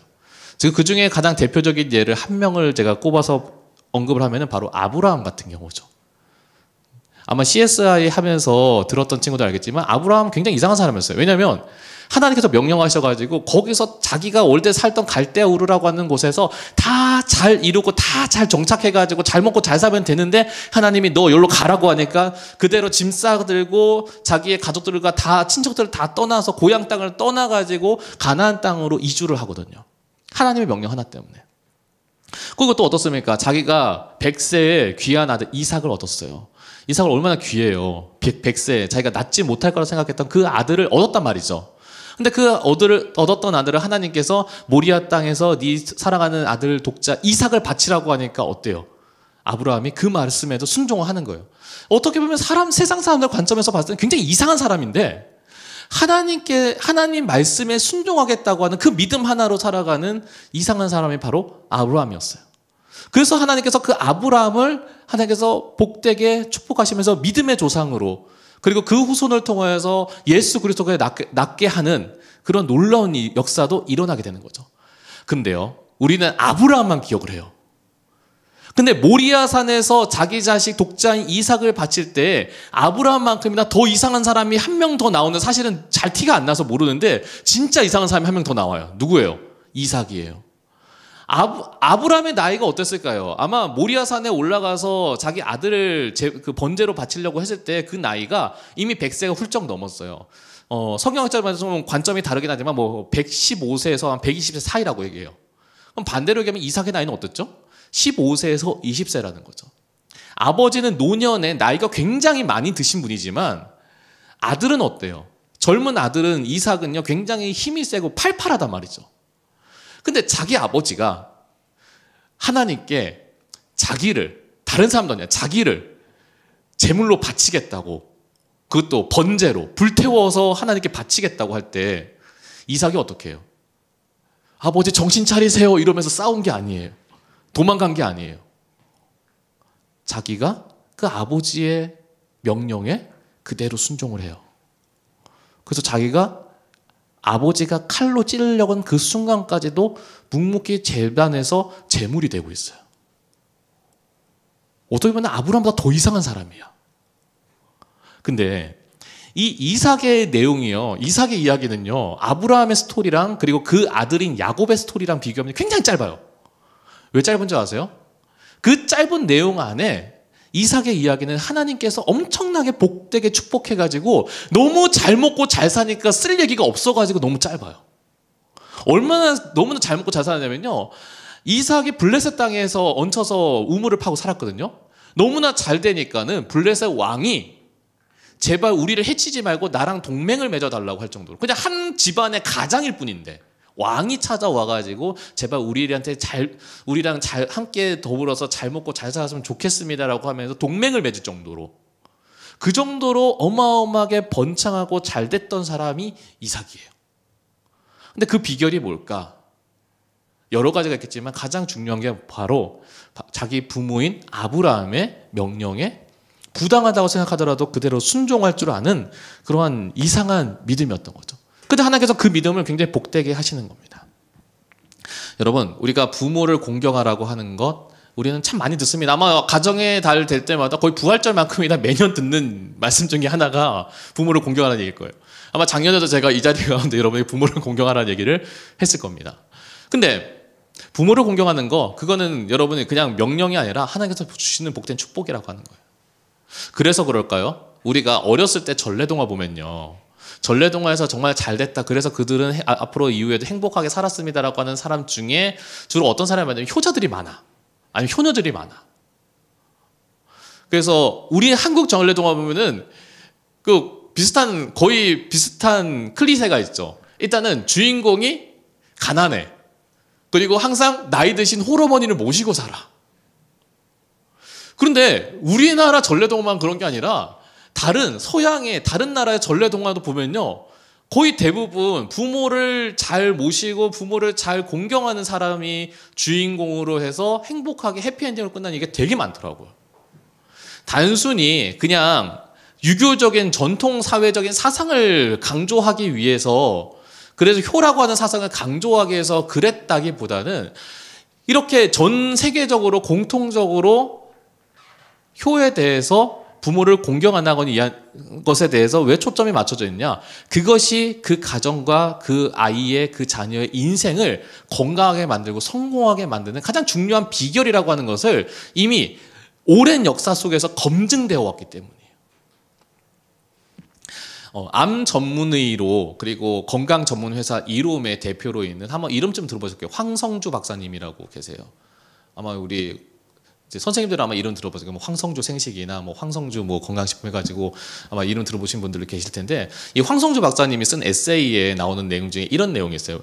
그 중에 가장 대표적인 예를 한 명을 제가 꼽아서 언급을 하면은 바로 아브라함 같은 경우죠. 아마 CSI 하면서 들었던 친구들 알겠지만 아브라함 굉장히 이상한 사람이었어요. 왜냐하면 하나님께서 명령하셔가지고 거기서 자기가 올때 살던 갈대아 우르라고 하는 곳에서 다 잘 이루고 다 잘 정착해가지고 잘 먹고 잘 살면 되는데, 하나님이 너 여기로 가라고 하니까 그대로 짐 싸들고 자기의 가족들과 다 친척들을 다 떠나서 고향 땅을 떠나가지고 가나안 땅으로 이주를 하거든요. 하나님의 명령 하나 때문에. 그리고 또 어떻습니까? 자기가 100세의 귀한 아들 이삭을 얻었어요. 이삭을 얼마나 귀해요. 100세 자기가 낳지 못할 거라 생각했던 그 아들을 얻었단 말이죠. 근데 그 얻었던 아들을 하나님께서 모리아 땅에서 네 사랑하는 아들 독자 이삭을 바치라고 하니까 어때요? 아브라함이 그 말씀에도 순종을 하는 거예요. 어떻게 보면 세상 사람들 관점에서 봤을 때는 굉장히 이상한 사람인데, 하나님 말씀에 순종하겠다고 하는 그 믿음 하나로 살아가는 이상한 사람이 바로 아브라함이었어요. 그래서 하나님께서 그 아브라함을 하나님께서 복되게 축복하시면서 믿음의 조상으로, 그리고 그 후손을 통하여서 예수 그리스도가 낫게 하는 그런 놀라운 역사도 일어나게 되는 거죠. 근데요, 우리는 아브라함만 기억을 해요. 근데 모리아산에서 자기 자식 독자인 이삭을 바칠 때 아브라함만큼이나 더 이상한 사람이 한 명 더 나오는, 사실은 잘 티가 안 나서 모르는데 진짜 이상한 사람이 한 명 더 나와요. 누구예요? 이삭이에요. 아브라함의 나이가 어땠을까요? 아마 모리아산에 올라가서 자기 아들을 그 번제로 바치려고 했을 때 그 나이가 이미 100세가 훌쩍 넘었어요. 성경학자마다 관점이 다르긴 하지만 뭐 115세에서 한 120세 사이라고 얘기해요. 그럼 반대로 얘기하면 이삭의 나이는 어땠죠? 15세에서 20세라는 거죠. 아버지는 노년에 나이가 굉장히 많이 드신 분이지만 아들은 어때요? 젊은 아들은 이삭은요, 굉장히 힘이 세고 팔팔하단 말이죠. 근데 자기 아버지가 하나님께 자기를, 다른 사람도 아니야, 자기를 제물로 바치겠다고, 그것도 번제로 불태워서 하나님께 바치겠다고 할 때 이삭이 어떻게 해요? 아버지 정신 차리세요 이러면서 싸운 게 아니에요. 도망간 게 아니에요. 자기가 그 아버지의 명령에 그대로 순종을 해요. 그래서 자기가 아버지가 칼로 찌르려고 한 그 순간까지도 묵묵히 제단에서 제물이 되고 있어요. 어떻게 보면 아브라함보다 더 이상한 사람이야. 근데 이 이삭의 내용이요, 이삭의 이야기는요, 아브라함의 스토리랑 그리고 그 아들인 야곱의 스토리랑 비교하면 굉장히 짧아요. 왜 짧은 줄 아세요? 그 짧은 내용 안에 이삭의 이야기는 하나님께서 엄청나게 복되게 축복해가지고 너무 잘 먹고 잘 사니까 쓸 얘기가 없어가지고 너무 짧아요. 얼마나 너무나 잘 먹고 잘 사냐면요, 이삭이 블레셋 땅에서 얹혀서 우물을 파고 살았거든요. 너무나 잘 되니까는 블레셋 왕이 제발 우리를 해치지 말고 나랑 동맹을 맺어달라고 할 정도로, 그냥 한 집안의 가장일 뿐인데 왕이 찾아와가지고 제발 우리랑 잘 함께 더불어서 잘 먹고 잘 살았으면 좋겠습니다라고 하면서 동맹을 맺을 정도로, 그 정도로 어마어마하게 번창하고 잘 됐던 사람이 이삭이에요. 근데 그 비결이 뭘까? 여러 가지가 있겠지만 가장 중요한 게 바로 자기 부모인 아브라함의 명령에 부당하다고 생각하더라도 그대로 순종할 줄 아는 그러한 이상한 믿음이었던 거죠. 근데 하나님께서 그 믿음을 굉장히 복되게 하시는 겁니다. 여러분, 우리가 부모를 공경하라고 하는 것 우리는 참 많이 듣습니다. 아마 가정의 달 될 때마다 거의 부활절만큼이나 매년 듣는 말씀 중에 하나가 부모를 공경하라는 얘기일 거예요. 아마 작년에도 제가 이 자리 가운데 여러분이 부모를 공경하라는 얘기를 했을 겁니다. 근데 부모를 공경하는 거, 그거는 여러분이 그냥 명령이 아니라 하나님께서 주시는 복된 축복이라고 하는 거예요. 그래서 그럴까요? 우리가 어렸을 때 전래동화 보면요, 전래동화에서 정말 잘 됐다, 그래서 그들은 앞으로 이후에도 행복하게 살았습니다라고 하는 사람 중에 주로 어떤 사람이 많냐면 효자들이 많아, 아니면 효녀들이 많아. 그래서 우리 한국 전래동화 보면은 거의 비슷한 클리셰가 있죠. 일단은 주인공이 가난해, 그리고 항상 나이 드신 홀어머니를 모시고 살아. 그런데 우리나라 전래동화만 그런 게 아니라 서양의 다른 나라의 전래동화도 보면요, 거의 대부분 부모를 잘 모시고 부모를 잘 공경하는 사람이 주인공으로 해서 행복하게 해피엔딩으로 끝나는 게 되게 많더라고요. 단순히 그냥 유교적인 전통 사회적인 사상을 강조하기 위해서, 그래서 효라고 하는 사상을 강조하기 위해서 그랬다기보다는 이렇게 전 세계적으로 공통적으로 효에 대해서 부모를 공경한다거나 이한 것에 대해서 왜 초점이 맞춰져 있냐? 그것이 그 가정과 그 아이의, 그 자녀의 인생을 건강하게 만들고 성공하게 만드는 가장 중요한 비결이라고 하는 것을 이미 오랜 역사 속에서 검증되어 왔기 때문이에요. 암 전문의로, 그리고 건강 전문 회사 이롬의 대표로 있는, 한번 이름 좀 들어보실게요. 황성주 박사님이라고 계세요. 아마 우리 선생님들은 아마 이름 들어보세요. 뭐 황성주 생식이나 뭐 황성주 뭐 건강식품 해가지고 아마 이름 들어보신 분들 계실 텐데, 이 황성주 박사님이 쓴 에세이에 나오는 내용 중에 이런 내용이 있어요.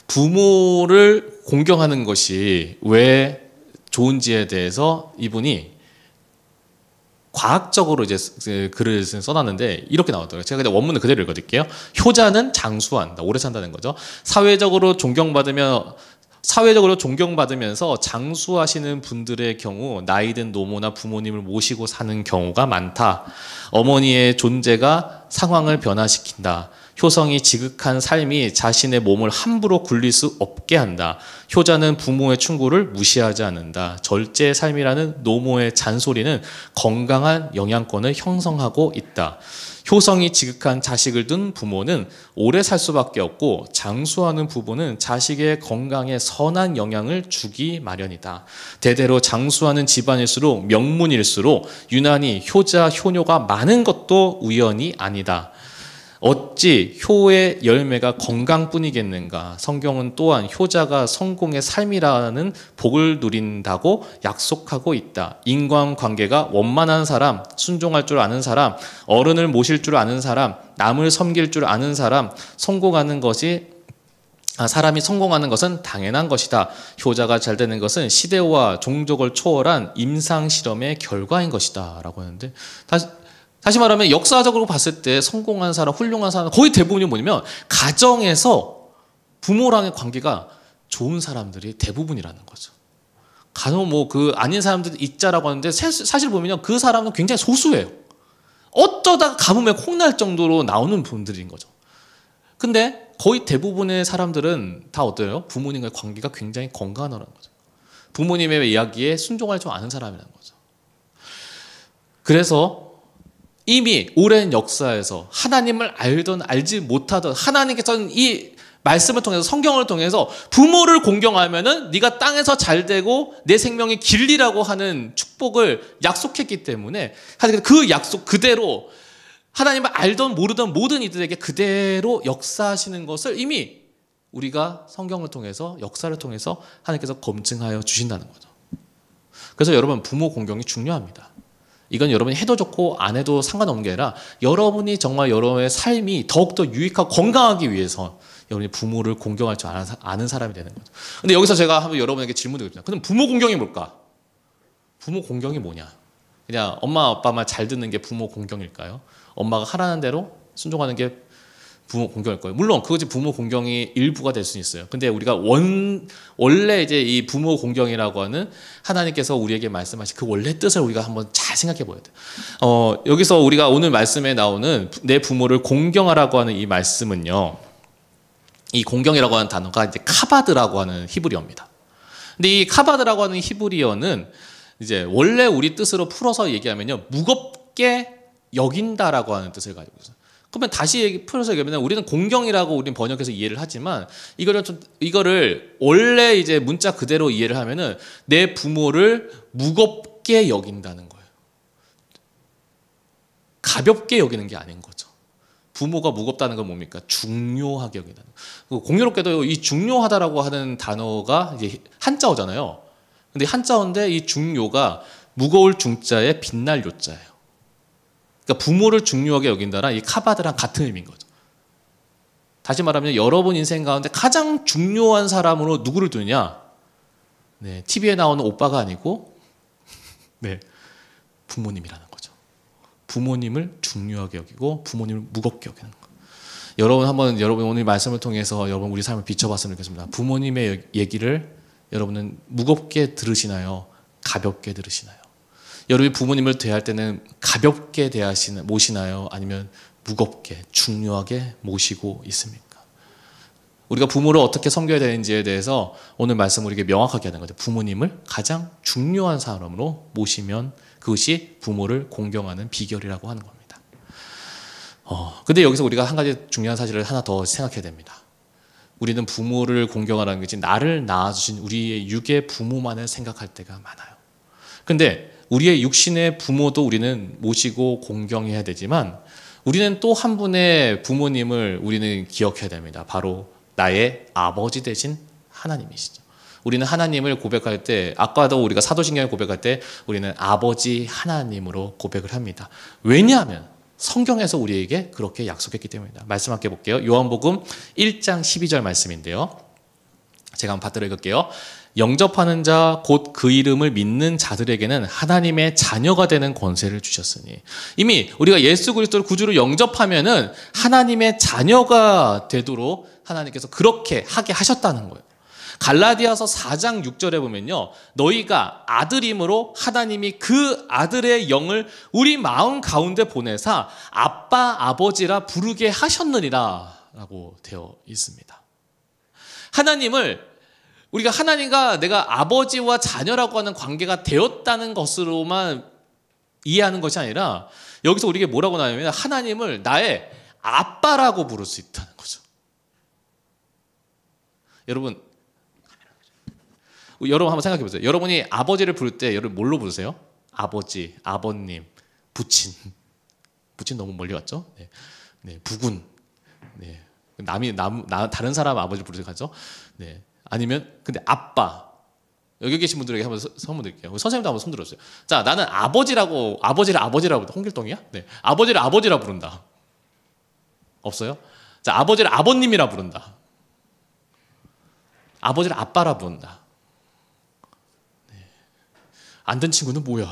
부모를 공경하는 것이 왜 좋은지에 대해서 이분이 과학적으로 이제 글을 써놨는데 이렇게 나왔더라고요. 제가 그냥 원문을 그대로 읽어드릴게요. 효자는 장수한다, 오래 산다는 거죠. 사회적으로 존경받으면서 장수하시는 분들의 경우 나이든 노모나 부모님을 모시고 사는 경우가 많다. 어머니의 존재가 상황을 변화시킨다. 효성이 지극한 삶이 자신의 몸을 함부로 굴릴 수 없게 한다. 효자는 부모의 충고를 무시하지 않는다. 절제의 삶이라는 노모의 잔소리는 건강한 영양권을 형성하고 있다. 효성이 지극한 자식을 둔 부모는 오래 살 수밖에 없고 장수하는 부부는 자식의 건강에 선한 영향을 주기 마련이다. 대대로 장수하는 집안일수록 명문일수록 유난히 효자, 효녀가 많은 것도 우연이 아니다. 어찌 효의 열매가 건강뿐이겠는가. 성경은 또한 효자가 성공의 삶이라는 복을 누린다고 약속하고 있다. 인간관계가 원만한 사람, 순종할 줄 아는 사람, 어른을 모실 줄 아는 사람, 남을 섬길 줄 아는 사람, 사람이 성공하는 것은 당연한 것이다. 효자가 잘 되는 것은 시대와 종족을 초월한 임상실험의 결과인 것이다 라고 하는데, 다시 말하면 역사적으로 봤을 때 성공한 사람, 훌륭한 사람 거의 대부분이 뭐냐면 가정에서 부모랑의 관계가 좋은 사람들이 대부분이라는 거죠. 간혹 아닌 사람들이 있자라고 하는데 사실 보면요, 그 사람은 굉장히 소수예요. 어쩌다가 가뭄에 콩날 정도로 나오는 분들인 거죠. 근데 거의 대부분의 사람들은 다 어때요? 부모님과의 관계가 굉장히 건강하다는 거죠. 부모님의 이야기에 순종할 줄 아는 사람이라는 거죠. 그래서 이미 오랜 역사에서 하나님을 알던 알지 못하던 하나님께서는 이 말씀을 통해서, 성경을 통해서 부모를 공경하면은 네가 땅에서 잘 되고 내 생명이 길리라고 하는 축복을 약속했기 때문에 그 약속 그대로 하나님을 알던 모르던 모든 이들에게 그대로 역사하시는 것을 이미 우리가 성경을 통해서, 역사를 통해서 하나님께서 검증하여 주신다는 거죠. 그래서 여러분, 부모 공경이 중요합니다. 이건 여러분이 해도 좋고 안 해도 상관없는 게 아니라 여러분이 정말 여러분의 삶이 더욱더 유익하고 건강하기 위해서 여러분이 부모를 공경할 줄 아는 사람이 되는 거죠. 근데 여기서 제가 한번 여러분에게 질문을 드립니다. 그럼 부모 공경이 뭘까? 부모 공경이 뭐냐? 그냥 엄마 아빠 말 잘 듣는 게 부모 공경일까요? 엄마가 하라는 대로 순종하는 게 부모 공경일 거예요. 물론 그것이 부모 공경이 일부가 될 수는 있어요. 근데 우리가 원래 이제 이 부모 공경이라고 하는 하나님께서 우리에게 말씀하신 그 원래 뜻을 우리가 한번 잘 생각해 보아야 돼요. 여기서 우리가 오늘 말씀에 나오는 내 부모를 공경하라고 하는 이 말씀은요, 이 공경이라고 하는 단어가 이제 카바드라고 하는 히브리어입니다. 근데 이 카바드라고 하는 히브리어는 이제 원래 우리 뜻으로 풀어서 얘기하면요, 무겁게 여긴다라고 하는 뜻을 가지고 있어요. 그러면 다시 풀어서 얘기하면 우리는 공경이라고 우리는 번역해서 이해를 하지만 이거를 원래 이제 문자 그대로 이해를 하면은 내 부모를 무겁게 여긴다는 거예요. 가볍게 여기는 게 아닌 거죠. 부모가 무겁다는 건 뭡니까? 중요하게 여긴다는 거예요. 공교롭게도 이 중요하다라고 하는 단어가 이제 한자어잖아요. 근데 한자어인데 이 중요가 무거울 중자에 빛날 요자예요. 그러니까 부모를 중요하게 여긴다란 이 카바드랑 같은 의미인 거죠. 다시 말하면 여러분 인생 가운데 가장 중요한 사람으로 누구를 두느냐? 네, TV에 나오는 오빠가 아니고 네, 부모님이라는 거죠. 부모님을 중요하게 여기고 부모님을 무겁게 여기는 거예요. 여러분 오늘 말씀을 통해서 여러분 우리 삶을 비춰봤으면 좋겠습니다. 부모님의 얘기를 여러분은 무겁게 들으시나요? 가볍게 들으시나요? 여러분이 부모님을 대할 때는 가볍게 모시나요? 아니면 무겁게, 중요하게 모시고 있습니까? 우리가 부모를 어떻게 섬겨야 되는지에 대해서 오늘 말씀 우리에게 명확하게 하는 거죠. 부모님을 가장 중요한 사람으로 모시면 그것이 부모를 공경하는 비결이라고 하는 겁니다. 근데 여기서 우리가 한 가지 중요한 사실을 하나 더 생각해야 됩니다. 우리는 부모를 공경하라는 것이 나를 낳아주신 우리의 육의 부모만을 생각할 때가 많아요. 근데 우리의 육신의 부모도 우리는 모시고 공경해야 되지만 우리는 또 한 분의 부모님을 우리는 기억해야 됩니다. 바로 나의 아버지 되신 하나님이시죠. 우리는 하나님을 고백할 때, 아까도 우리가 사도신경을 고백할 때 우리는 아버지 하나님으로 고백을 합니다. 왜냐하면 성경에서 우리에게 그렇게 약속했기 때문입니다. 말씀할게 볼게요. 요한복음 1장 12절 말씀인데요. 제가 한번 받들어 읽을게요. 영접하는 자 곧 그 이름을 믿는 자들에게는 하나님의 자녀가 되는 권세를 주셨으니, 이미 우리가 예수 그리스도를 구주로 영접하면은 하나님의 자녀가 되도록 하나님께서 그렇게 하게 하셨다는 거예요. 갈라디아서 4장 6절에 보면요, 너희가 아들임으로 하나님이 그 아들의 영을 우리 마음 가운데 보내사 아빠 아버지라 부르게 하셨느니라 라고 되어 있습니다. 하나님을 우리가 하나님과 내가 아버지와 자녀라고 하는 관계가 되었다는 것으로만 이해하는 것이 아니라 여기서 우리에게 뭐라고 나오냐면 하나님을 나의 아빠라고 부를 수 있다는 거죠. 여러분 한번 생각해 보세요. 여러분이 아버지를 부를 때 여러분 뭘로 부르세요? 아버지, 아버님, 부친. 부친 너무 멀리 갔죠? 네. 네, 부군. 네. 다른 사람 아버지를 부르게 하죠? 네. 아니면 근데 아빠. 여기 계신 분들에게 한번 선물 드릴게요. 선생님도 한번 손 들었어요. 자, 나는 아버지를 아버지라고 부른다. 홍길동이야? 네. 아버지를 아버지라 부른다. 없어요? 자, 아버지를 아버님이라 부른다. 아버지를 아빠라 부른다. 네. 안 된 친구는 뭐야?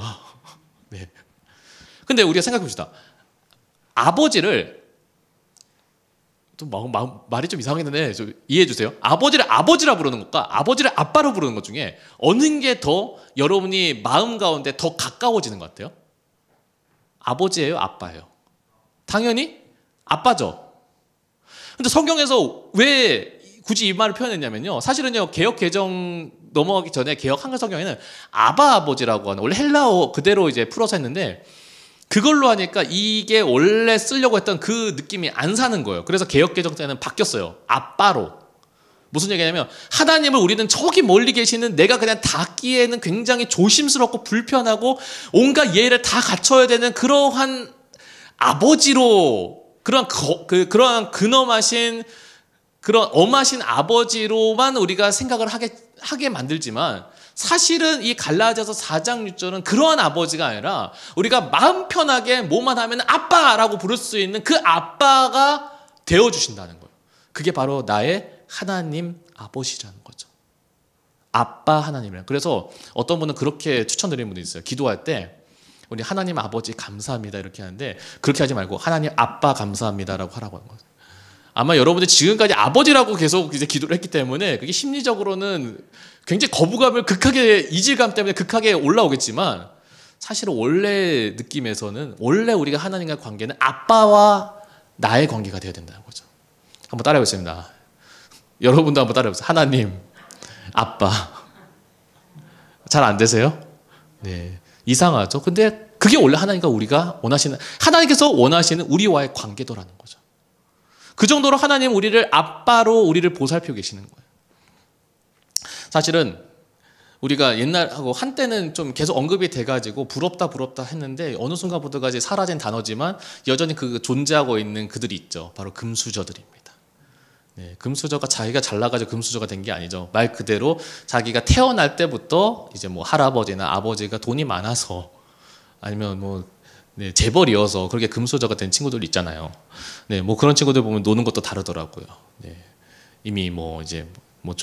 네. 근데 우리가 생각해 봅시다. 아버지를 또 말이 좀 이상했는데 좀 이해해 주세요. 아버지를 아버지라 부르는 것과 아버지를 아빠로 부르는 것 중에 어느 게 더 여러분이 마음 가운데 더 가까워지는 것 같아요? 아버지예요? 아빠예요? 당연히 아빠죠. 근데 성경에서 왜 굳이 이 말을 표현했냐면요, 사실은요, 개역 개정 넘어가기 전에 개역 한글 성경에는 아바 아버지라고 하는, 원래 헬라어 그대로 이제 풀어서 했는데 그걸로 하니까 이게 원래 쓰려고 했던 그 느낌이 안 사는 거예요. 그래서 개역 개정 때는 바뀌었어요. 아빠로. 무슨 얘기냐면 하나님을 우리는 저기 멀리 계시는 내가 그냥 닿기에는 굉장히 조심스럽고 불편하고 온갖 예의를 다 갖춰야 되는 그러한 아버지로, 그러한 근엄하신 그런 엄하신 아버지로만 우리가 생각을 하게 만들지만, 사실은 이 갈라디아서 4장 6절은 그러한 아버지가 아니라 우리가 마음 편하게 뭐만 하면 아빠라고 부를 수 있는 그 아빠가 되어주신다는 거예요. 그게 바로 나의 하나님 아버지라는 거죠. 아빠 하나님이라. 그래서 어떤 분은 그렇게 추천드리는 분이 있어요. 기도할 때 우리 하나님 아버지 감사합니다 이렇게 하는데, 그렇게 하지 말고 하나님 아빠 감사합니다라고 하라고 하는 거예요. 아마 여러분들이 지금까지 아버지라고 계속 이제 기도를 했기 때문에 그게 심리적으로는 굉장히 거부감을 이질감 때문에 극하게 올라오겠지만, 사실은 원래 느낌에서는 원래 우리가 하나님과의 관계는 아빠와 나의 관계가 되어야 된다는 거죠. 한번 따라해보겠습니다. 여러분도 한번 따라해보세요. 하나님, 아빠. 잘 안 되세요? 네. 이상하죠? 근데 그게 원래 하나님께서 원하시는 우리와의 관계도라는 거죠. 그 정도로 하나님 우리를 아빠로 우리를 보살피고 계시는 거예요. 사실은 우리가 옛날하고 한때는 좀 계속 언급이 돼가지고 부럽다 했는데 어느 순간부터가 이제 사라진 단어지만 여전히 그 존재하고 있는 그들이 있죠. 바로 금수저들입니다. 네, 금수저가 자기가 잘나가지고 금수저가 된 게 아니죠. 말 그대로 자기가 태어날 때부터 이제 뭐 할아버지나 아버지가 돈이 많아서 아니면 뭐 네, 재벌이어서 그렇게 금수저가 된 친구들 있잖아요. 네, 뭐 그런 친구들 보면 노는 것도 다르더라고요. 네, 이미 뭐 이제 뭐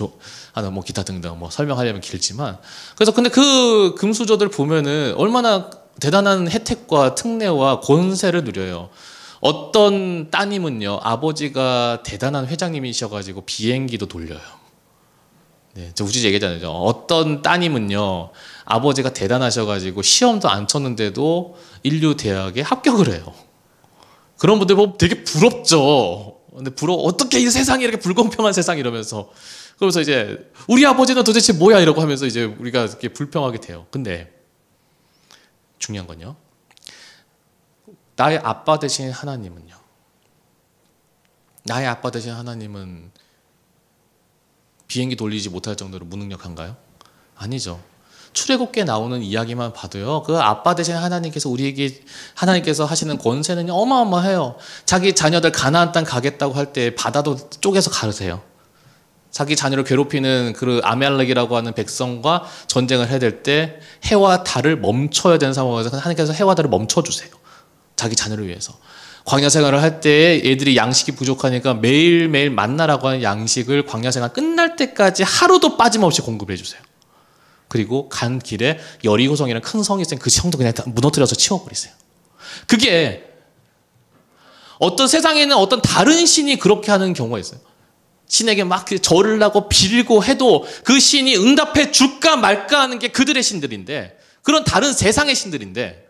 기타 등등 뭐 설명하려면 길지만, 그래서 근데 그 금수저들 보면은 얼마나 대단한 혜택과 특례와 권세를 누려요. 어떤 따님은요, 아버지가 대단한 회장님이셔가지고 비행기도 돌려요. 네, 저 우지 얘기했잖아요. 어떤 따님은요, 아버지가 대단하셔가지고 시험도 안 쳤는데도 인류 대학에 합격을 해요. 그런 분들 보면 되게 부럽죠. 근데 어떻게 이 세상이 이렇게 불공평한 세상 이러면서, 그러면서 이제 우리 아버지는 도대체 뭐야 이러고 하면서 이제 우리가 이렇게 불평하게 돼요. 근데 중요한 건요, 나의 아빠 되신 하나님은요, 나의 아빠 되신 하나님은 비행기 돌리지 못할 정도로 무능력한가요? 아니죠. 출애굽기에 나오는 이야기만 봐도요, 그 아빠 되신 하나님께서 하시는 권세는 어마어마해요. 자기 자녀들 가나안 땅 가겠다고 할 때 바다도 쪼개서 가르세요. 자기 자녀를 괴롭히는 그 아말렉이라고 하는 백성과 전쟁을 해야 될 때 해와 달을 멈춰야 되는 상황에서 하나님께서 해와 달을 멈춰주세요. 자기 자녀를 위해서. 광야 생활을 할 때 애들이 양식이 부족하니까 매일매일 만나라고 하는 양식을 광야 생활 끝날 때까지 하루도 빠짐없이 공급해 주세요. 그리고 간 길에 여리고성이라는 큰 성이 있으니 그 성도 그냥 무너뜨려서 치워버리세요. 그게 어떤 세상에 있는 어떤 다른 신이 그렇게 하는 경우가 있어요. 신에게 막 절을 하고 빌고 해도 그 신이 응답해 줄까 말까 하는 게 그들의 신들인데, 그런 다른 세상의 신들인데,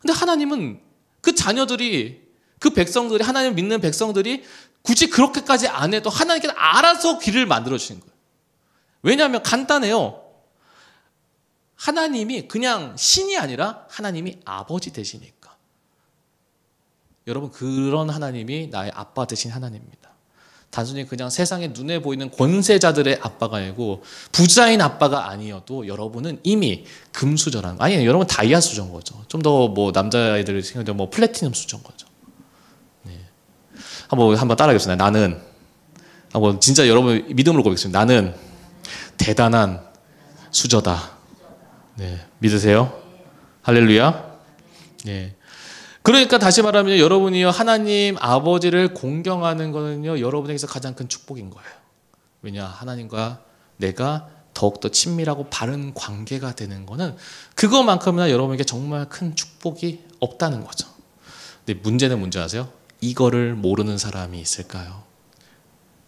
근데 하나님은 그 자녀들이, 그 백성들이, 하나님을 믿는 백성들이 굳이 그렇게까지 안 해도 하나님께서 알아서 길을 만들어 주신 거예요. 왜냐하면 간단해요. 하나님이 그냥 신이 아니라 하나님이 아버지 되시니까. 여러분, 그런 하나님이 나의 아빠 되신 하나님입니다. 단순히 그냥 세상에 눈에 보이는 권세자들의 아빠가 아니고 부자인 아빠가 아니어도 여러분은 이미 금수저라는 거. 아니, 여러분 다이아 수저인 거죠. 좀 더 뭐 남자아이들 생각해 뭐 플래티넘 수저인 거죠. 네. 한번 따라하겠습니다. 나는, 한번 진짜 여러분 믿음으로 고백했습니다. 나는 대단한 수저다. 네. 믿으세요? 할렐루야. 네. 그러니까 다시 말하면 여러분이요, 하나님 아버지를 공경하는 거는요, 여러분에게서 가장 큰 축복인 거예요. 왜냐, 하나님과 내가 더욱더 친밀하고 바른 관계가 되는 거는 그거만큼이나 여러분에게 정말 큰 축복이 없다는 거죠. 근데 문제는 뭔지 아세요? 이거를 모르는 사람이 있을까요?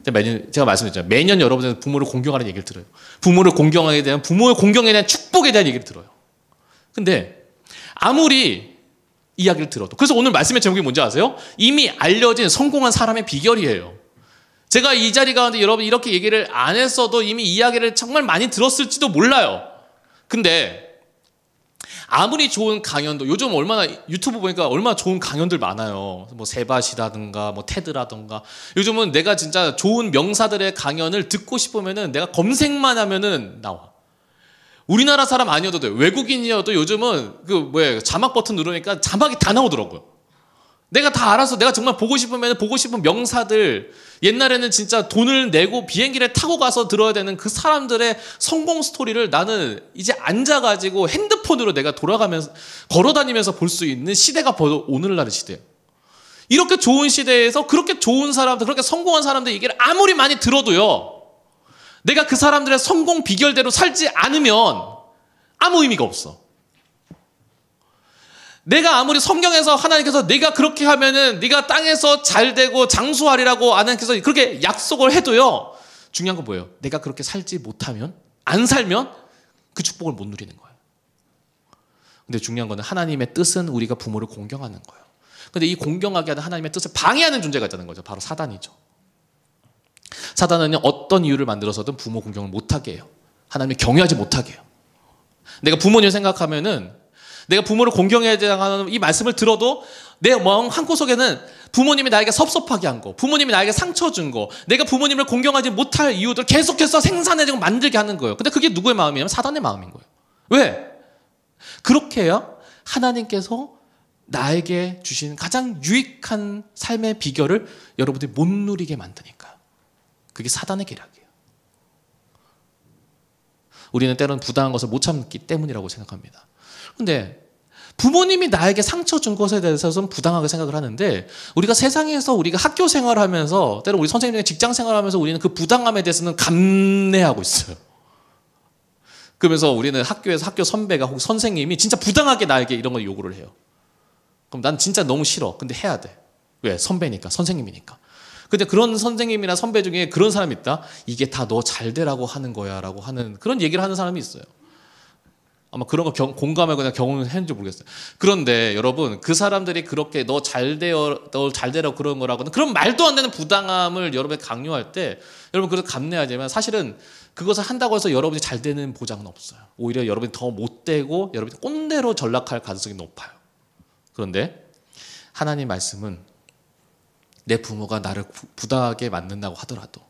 제가 말씀드렸잖아요. 매년 여러분은 부모를 공경하는 얘기를 들어요. 부모를 공경하게 되면 부모의 공경에 대한 축복에 대한 얘기를 들어요. 근데 아무리 이야기를 들어도, 그래서 오늘 말씀의 제목이 뭔지 아세요? 이미 알려진 성공한 사람의 비결이에요. 제가 이 자리 가운데 여러분 이렇게 얘기를 안 했어도 이미 이야기를 정말 많이 들었을지도 몰라요. 근데 아무리 좋은 강연도, 요즘 얼마나 유튜브 보니까 얼마나 좋은 강연들 많아요. 뭐 세바시라든가 뭐 테드라든가. 요즘은 내가 진짜 좋은 명사들의 강연을 듣고 싶으면은 내가 검색만 하면은 나와. 우리나라 사람 아니어도 돼요. 외국인이어도 요즘은 자막 버튼 누르니까 자막이 다 나오더라고요. 내가 다 알아서 내가 정말 보고 싶으면 보고 싶은 명사들, 옛날에는 진짜 돈을 내고 비행기를 타고 가서 들어야 되는 그 사람들의 성공 스토리를 나는 이제 앉아가지고 핸드폰으로 내가 돌아가면서 걸어다니면서 볼 수 있는 시대가 오늘날의 시대예요. 이렇게 좋은 시대에서 그렇게 좋은 사람들, 그렇게 성공한 사람들 얘기를 아무리 많이 들어도요, 내가 그 사람들의 성공 비결대로 살지 않으면 아무 의미가 없어. 내가 아무리 성경에서 하나님께서 내가 그렇게 하면은 네가 땅에서 잘 되고 장수하리라고 하나님께서 그렇게 약속을 해도요, 중요한 건 뭐예요? 내가 그렇게 살지 못하면, 안 살면 그 축복을 못 누리는 거예요. 근데 중요한 거는 하나님의 뜻은 우리가 부모를 공경하는 거예요. 근데 이 공경하게 하는 하나님의 뜻을 방해하는 존재가 있다는 거죠. 바로 사단이죠. 사단은요, 어떤 이유를 만들어서든 부모 공경을 못하게 해요. 하나님을 경외하지 못하게 해요. 내가 부모님을 생각하면은, 내가 부모를 공경해야 되는 이 말씀을 들어도 내 마음 한구석에는 부모님이 나에게 섭섭하게 한 거, 부모님이 나에게 상처 준 거, 내가 부모님을 공경하지 못할 이유들 계속해서 생산해지고 만들게 하는 거예요. 근데 그게 누구의 마음이냐면 사단의 마음인 거예요. 왜? 그렇게 해야 하나님께서 나에게 주신 가장 유익한 삶의 비결을 여러분들이 못 누리게 만드니까. 그게 사단의 계략이에요. 우리는 때로는 부당한 것을 못 참기 때문이라고 생각합니다. 근데 부모님이 나에게 상처 준 것에 대해서는 부당하게 생각을 하는데, 우리가 세상에서 우리가 학교 생활하면서, 때로 우리 선생님이 직장 생활하면서 우리는 그 부당함에 대해서는 감내하고 있어요. 그러면서 우리는 학교에서 학교 선배가 혹은 선생님이 진짜 부당하게 나에게 이런 걸 요구를 해요. 그럼 난 진짜 너무 싫어. 근데 해야 돼. 왜? 선배니까, 선생님이니까. 근데 그런 선생님이나 선배 중에 그런 사람이 있다? 이게 다 너 잘 되라고 하는 거야 라고 하는 그런 얘기를 하는 사람이 있어요. 아마 그런 거 공감하고 그냥 경험을 했는지 모르겠어요. 그런데 여러분, 그 사람들이 그렇게 너 잘 되라고 그런 거라고는, 그런 말도 안 되는 부당함을 여러분이 강요할 때 여러분 그래서 감내하지만, 사실은 그것을 한다고 해서 여러분이 잘 되는 보장은 없어요. 오히려 여러분이 더 못되고 여러분이 꼰대로 전락할 가능성이 높아요. 그런데 하나님 말씀은 내 부모가 나를 부당하게 만든다고 하더라도,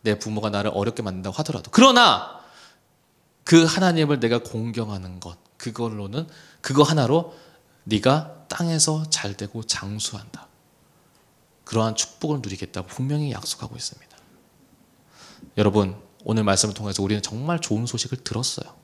내 부모가 나를 어렵게 만든다고 하더라도, 그러나 그 하나님을 내가 공경하는 것, 그걸로는, 그거 하나로 네가 땅에서 잘 되고 장수한다. 그러한 축복을 누리겠다고 분명히 약속하고 있습니다. 여러분, 오늘 말씀을 통해서 우리는 정말 좋은 소식을 들었어요.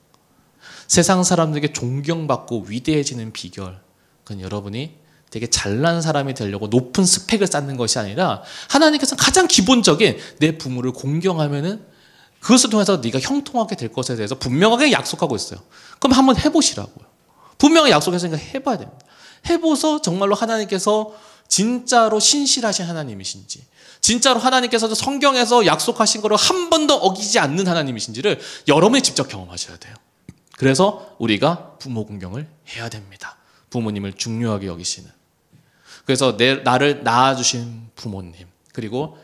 세상 사람들에게 존경받고 위대해지는 비결, 그건 여러분이 되게 잘난 사람이 되려고 높은 스펙을 쌓는 것이 아니라, 하나님께서 가장 기본적인 내 부모를 공경하면은 그것을 통해서 네가 형통하게 될 것에 대해서 분명하게 약속하고 있어요. 그럼 한번 해보시라고요. 분명히 약속했으니까 해봐야 됩니다. 해보서 정말로 하나님께서 진짜로 신실하신 하나님이신지, 진짜로 하나님께서 성경에서 약속하신 것을 한 번도 어기지 않는 하나님이신지를 여러분이 직접 경험하셔야 돼요. 그래서 우리가 부모 공경을 해야 됩니다. 부모님을 중요하게 여기시는. 그래서 나를 낳아주신 부모님, 그리고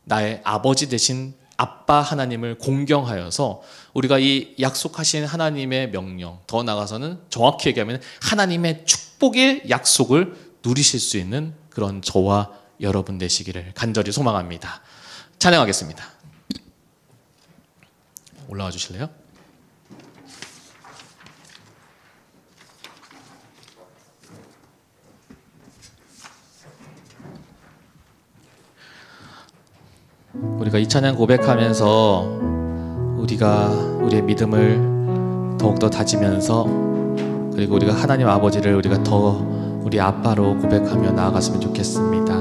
나의 아버지 되신 아빠 하나님을 공경하여서 우리가 이 약속하신 하나님의 명령, 더 나아가서는 정확히 얘기하면 하나님의 축복의 약속을 누리실 수 있는 그런 저와 여러분 되시기를 간절히 소망합니다. 찬양하겠습니다. 올라와 주실래요? 우리가 이 찬양 고백하면서 우리가 우리의 믿음을 더욱더 다지면서, 그리고 우리가 하나님 아버지를 우리가 더 우리 아빠로 고백하며 나아갔으면 좋겠습니다.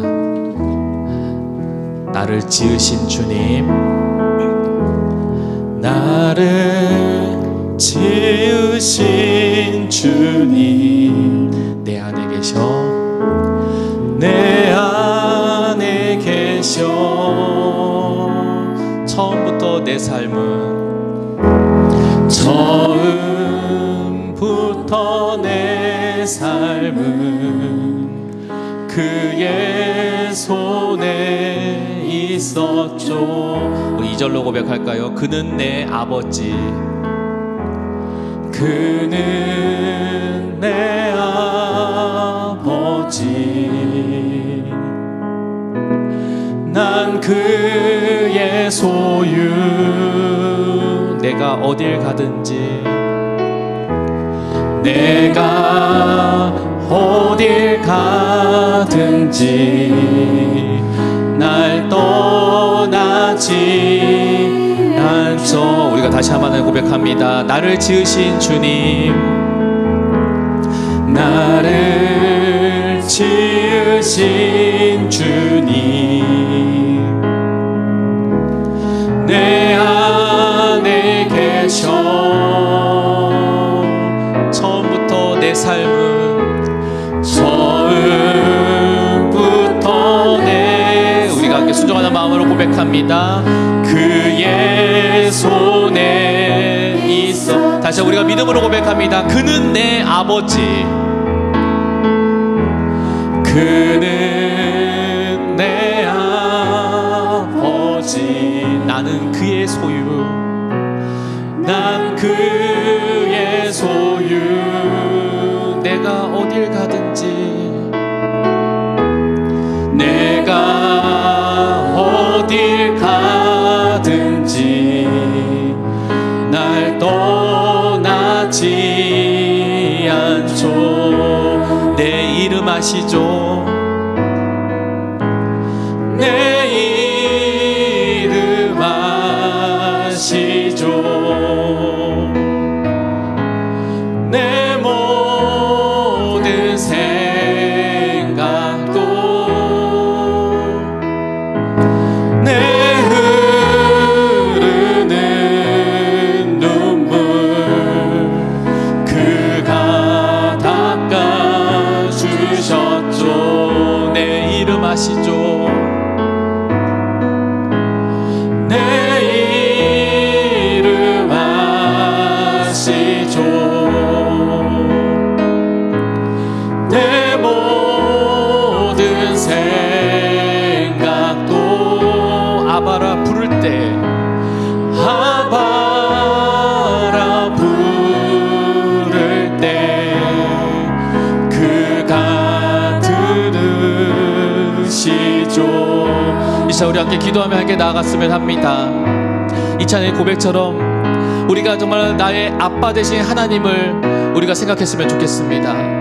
나를 지으신 주님, 나를 지으신 주님, 내 안에 계셔, 내 안에 계셔. 처음부터 내 삶은, 처음부터 내 삶은 그의 손에 있었죠. 2절로 고백할까요? 그는 내 아버지, 그는 내 아버지, 난 그의 소유. 내가 어딜 가든지, 내가 어딜 가든지 날 떠나지 않죠. 우리가 다시 한번 고백합니다. 나를 지으신 주님, 나를 지으신 주님, 내 안에 계셔. 처음부터 내 삶은, 처음부터 우리가 함께 순종하는 마음으로 고백합니다. 그의 손에 있어. 다시 우리가 믿음으로 고백합니다. 그는 내 아버지, 그는 내 아버지, 나는 그의 소유, 난 그의 소유. 내가 어딜 가든지, 내가 어딜 가든지 날 떠나지 않죠. 내 이름 아시죠? 내 이름 아시죠? 내 모든 생각도, 내 흐르는 눈물 그가 닦아주셨죠. 내 이름 아시죠? 내 이름 아시죠? 내 모든 생각도, 아바라 부를 때, 아바라 부를 때 그가 들으시죠. 이 시간 우리 함께 기도하며 함께 나아갔으면 합니다. 이 찬양의 고백처럼 우리가 정말 나의 아빠 되신 하나님을 우리가 생각했으면 좋겠습니다.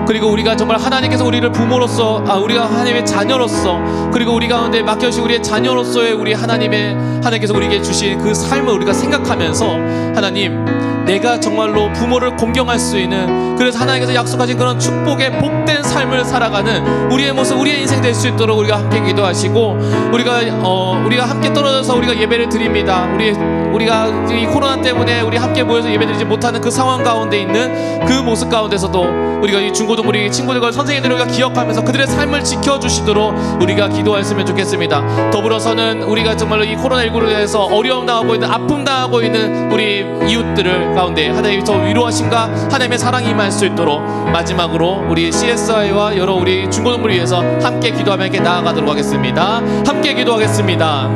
그리고 우리가 정말 하나님께서 우리를 부모로서, 우리가 하나님의 자녀로서, 그리고 우리 가운데 맡겨주신 우리의 자녀로서의 우리 하나님께서 우리에게 주신 그 삶을 우리가 생각하면서, 하나님, 내가 정말로 부모를 공경할 수 있는, 그래서 하나님께서 약속하신 그런 축복의 복된 삶을 살아가는 우리의 모습, 우리의 인생 될 수 있도록 우리가 함께 기도하시고, 우리가 함께 떨어져서 우리가 예배를 드립니다. 우리 우리가 이 코로나 때문에 우리 함께 모여서 예배드리지 못하는 그 상황 가운데 있는 그 모습 가운데서도 우리가 이 중고등 우리 친구들과 선생님들과 기억하면서 그들의 삶을 지켜주시도록 우리가 기도했으면 좋겠습니다. 더불어서는 우리가 정말로 이 코로나19로 인해서 어려움 당하고 있는, 아픔 당하고 있는 우리 이웃들을 가운데 하나님께서 위로하심과 하나님의 사랑이 임할 수 있도록 마지막으로 우리 CSI와 여러 우리 중고등부를 위해서 함께 기도하며 함께 나아가도록 하겠습니다. 함께 기도하겠습니다.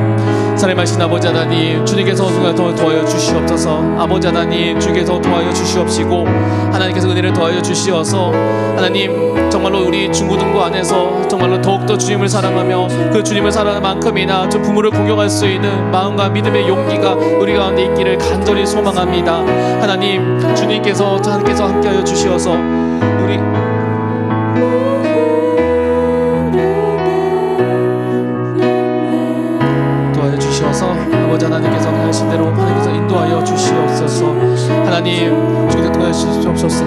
사랑하신 아버지 하나님, 주님께서 도와여 주시옵소서. 아버지 하나님, 주께서 도와여 주시옵시고 하나님께서 은혜를 도와여 주시어서 하나님 정말로 우리 중고등부 안에서 정말로 더욱더 주님을 사랑하며 그 주님을 사랑하는 만큼이나 좀 부모를 공경할 수 있는 마음과 믿음의 용기가 우리 가운데 있기를 간절히 소망합니다. 하나님, 주님께서 함께하여 주시어서 우리 아버지 하나님께서 하신 대로 하나님께서 인도하여 주시옵소서. 하나님, 주께서 도와여 주시옵소서.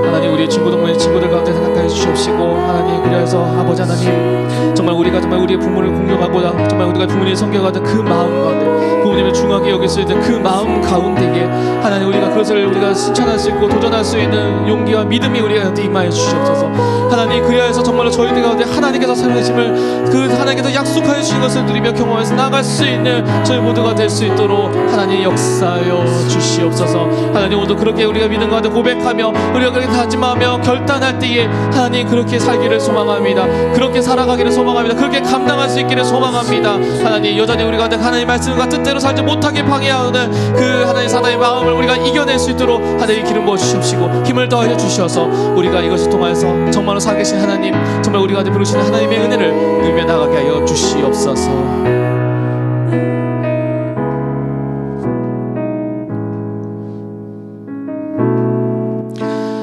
하나님, 우리 친구들 가운데 생각하여 주시옵시고 하나님, 그래서 아버지 하나님 정말 우리가 정말 우리의 부모를 공경하고자 정말 우리가 부모님을 섬겨가는 그 마음 가운데 부모님을 중하게 여길 수 있는 그 마음 가운데에 하나님 우리가 그것을 우리가 실천할 수 있고 도전할 수 있는 용기와 믿음이 우리한테 임하여 주시옵소서. 하나님, 그리하여서 정말로 저희들 가운데 하나님께서 살아계심을 그 하나님께서 약속하여 주신 것을 누리며 경험해서 나아갈 수 있는 저희 모두가 될 수 있도록 하나님 역사하여 주시옵소서. 하나님, 오늘 그렇게 우리가 믿음 가운데 고백하며 우리가 그렇게 다짐하며 결단할 때에 하나님 그렇게 살기를 소망합니다. 그렇게 살아가기를 소망합니다. 그렇게 감당할 수 있기를 소망합니다. 하나님, 여전히 우리 가운데 하나님의 말씀과 뜻대로 살지 못하게 방해하는 그 하나님 사단의 마음을 우리가 이겨낼 수 있도록 하나님 기름 부어 주시옵시고 힘을 더하여 주셔서 우리가 이것을 통하여서 정말로 살아계신 하나님, 정말 우리 가운데 부르시는 하나님의 은혜를 누리며 나가게 하여 주시옵소서.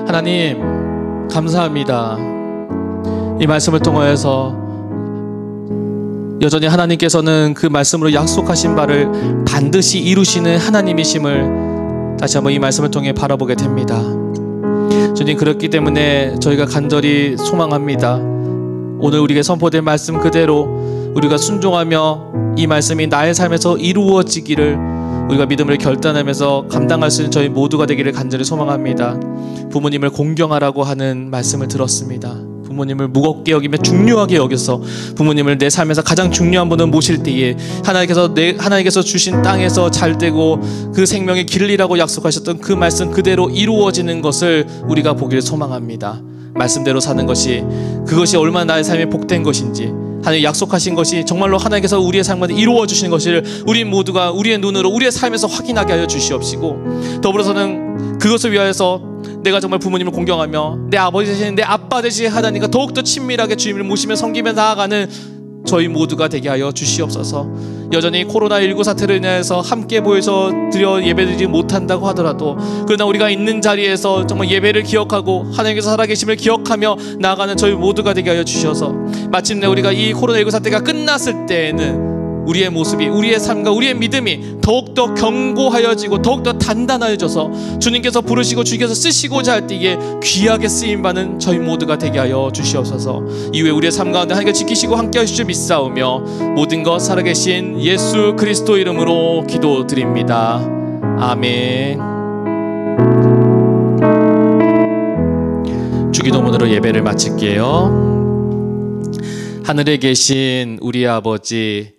하나님, 감사합니다. 이 말씀을 통하여서 여전히 하나님께서는 그 말씀으로 약속하신 바를 반드시 이루시는 하나님이심을 다시 한번 이 말씀을 통해 바라보게 됩니다. 주님, 그렇기 때문에 저희가 간절히 소망합니다. 오늘 우리에게 선포된 말씀 그대로 우리가 순종하며 이 말씀이 나의 삶에서 이루어지기를 우리가 믿음을 결단하면서 감당할 수 있는 저희 모두가 되기를 간절히 소망합니다. 부모님을 공경하라고 하는 말씀을 들었습니다. 부모님을 무겁게 여기며 중요하게 여겨서 부모님을 내 삶에서 가장 중요한 분을 모실 때에 하나님께서 주신 땅에서 잘되고 그 생명의 길이라고 약속하셨던 그 말씀 그대로 이루어지는 것을 우리가 보기를 소망합니다. 말씀대로 사는 것이 그것이 얼마나 나의 삶에 복된 것인지 하나님 약속하신 것이 정말로 하나님께서 우리의 삶을 이루어 주시는 것을 우리 모두가 우리의 눈으로 우리의 삶에서 확인하게 하여 주시옵시고 더불어서는 그것을 위하여서 내가 정말 부모님을 공경하며 내 아버지 되시는 내 아빠 되시는 하나님과 더욱더 친밀하게 주님을 모시며 섬기며 나아가는 저희 모두가 되게 하여 주시옵소서. 여전히 코로나19 사태로 인해서 함께 모여서 예배드리지 못한다고 하더라도 그러나 우리가 있는 자리에서 정말 예배를 기억하고 하나님께서 살아계심을 기억하며 나아가는 저희 모두가 되게 하여 주셔서 마침내 우리가 이 코로나19 사태가 끝났을 때에는 우리의 모습이 우리의 삶과 우리의 믿음이 더욱더 견고하여지고 더욱더 단단해져서 주님께서 부르시고 주님께서 쓰시고자 할 때에 귀하게 쓰임받는 저희 모두가 되게 하여 주시옵소서. 이후에 우리의 삶 가운데 하나님께 지키시고 함께 하실 줄 믿사오며 모든 것 살아계신 예수 그리스도 이름으로 기도드립니다. 아멘. 주기도문으로 예배를 마칠게요. 하늘에 계신 우리 아버지의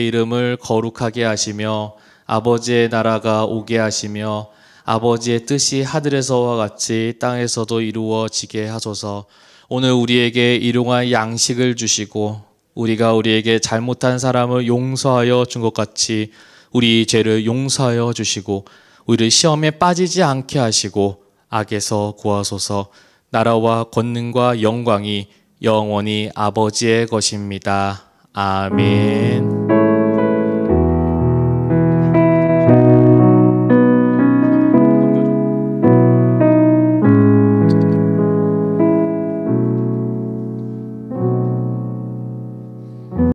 이름을 거룩하게 하시며 아버지의 나라가 오게 하시며 아버지의 뜻이 하늘에서와 같이 땅에서도 이루어지게 하소서. 오늘 우리에게 일용할 양식을 주시고 우리가 우리에게 잘못한 사람을 용서하여 준 것 같이 우리 죄를 용서하여 주시고 우리를 시험에 빠지지 않게 하시고 악에서 구하소서. 나라와 권능과 영광이 영원히 아버지의 것입니다. 아멘.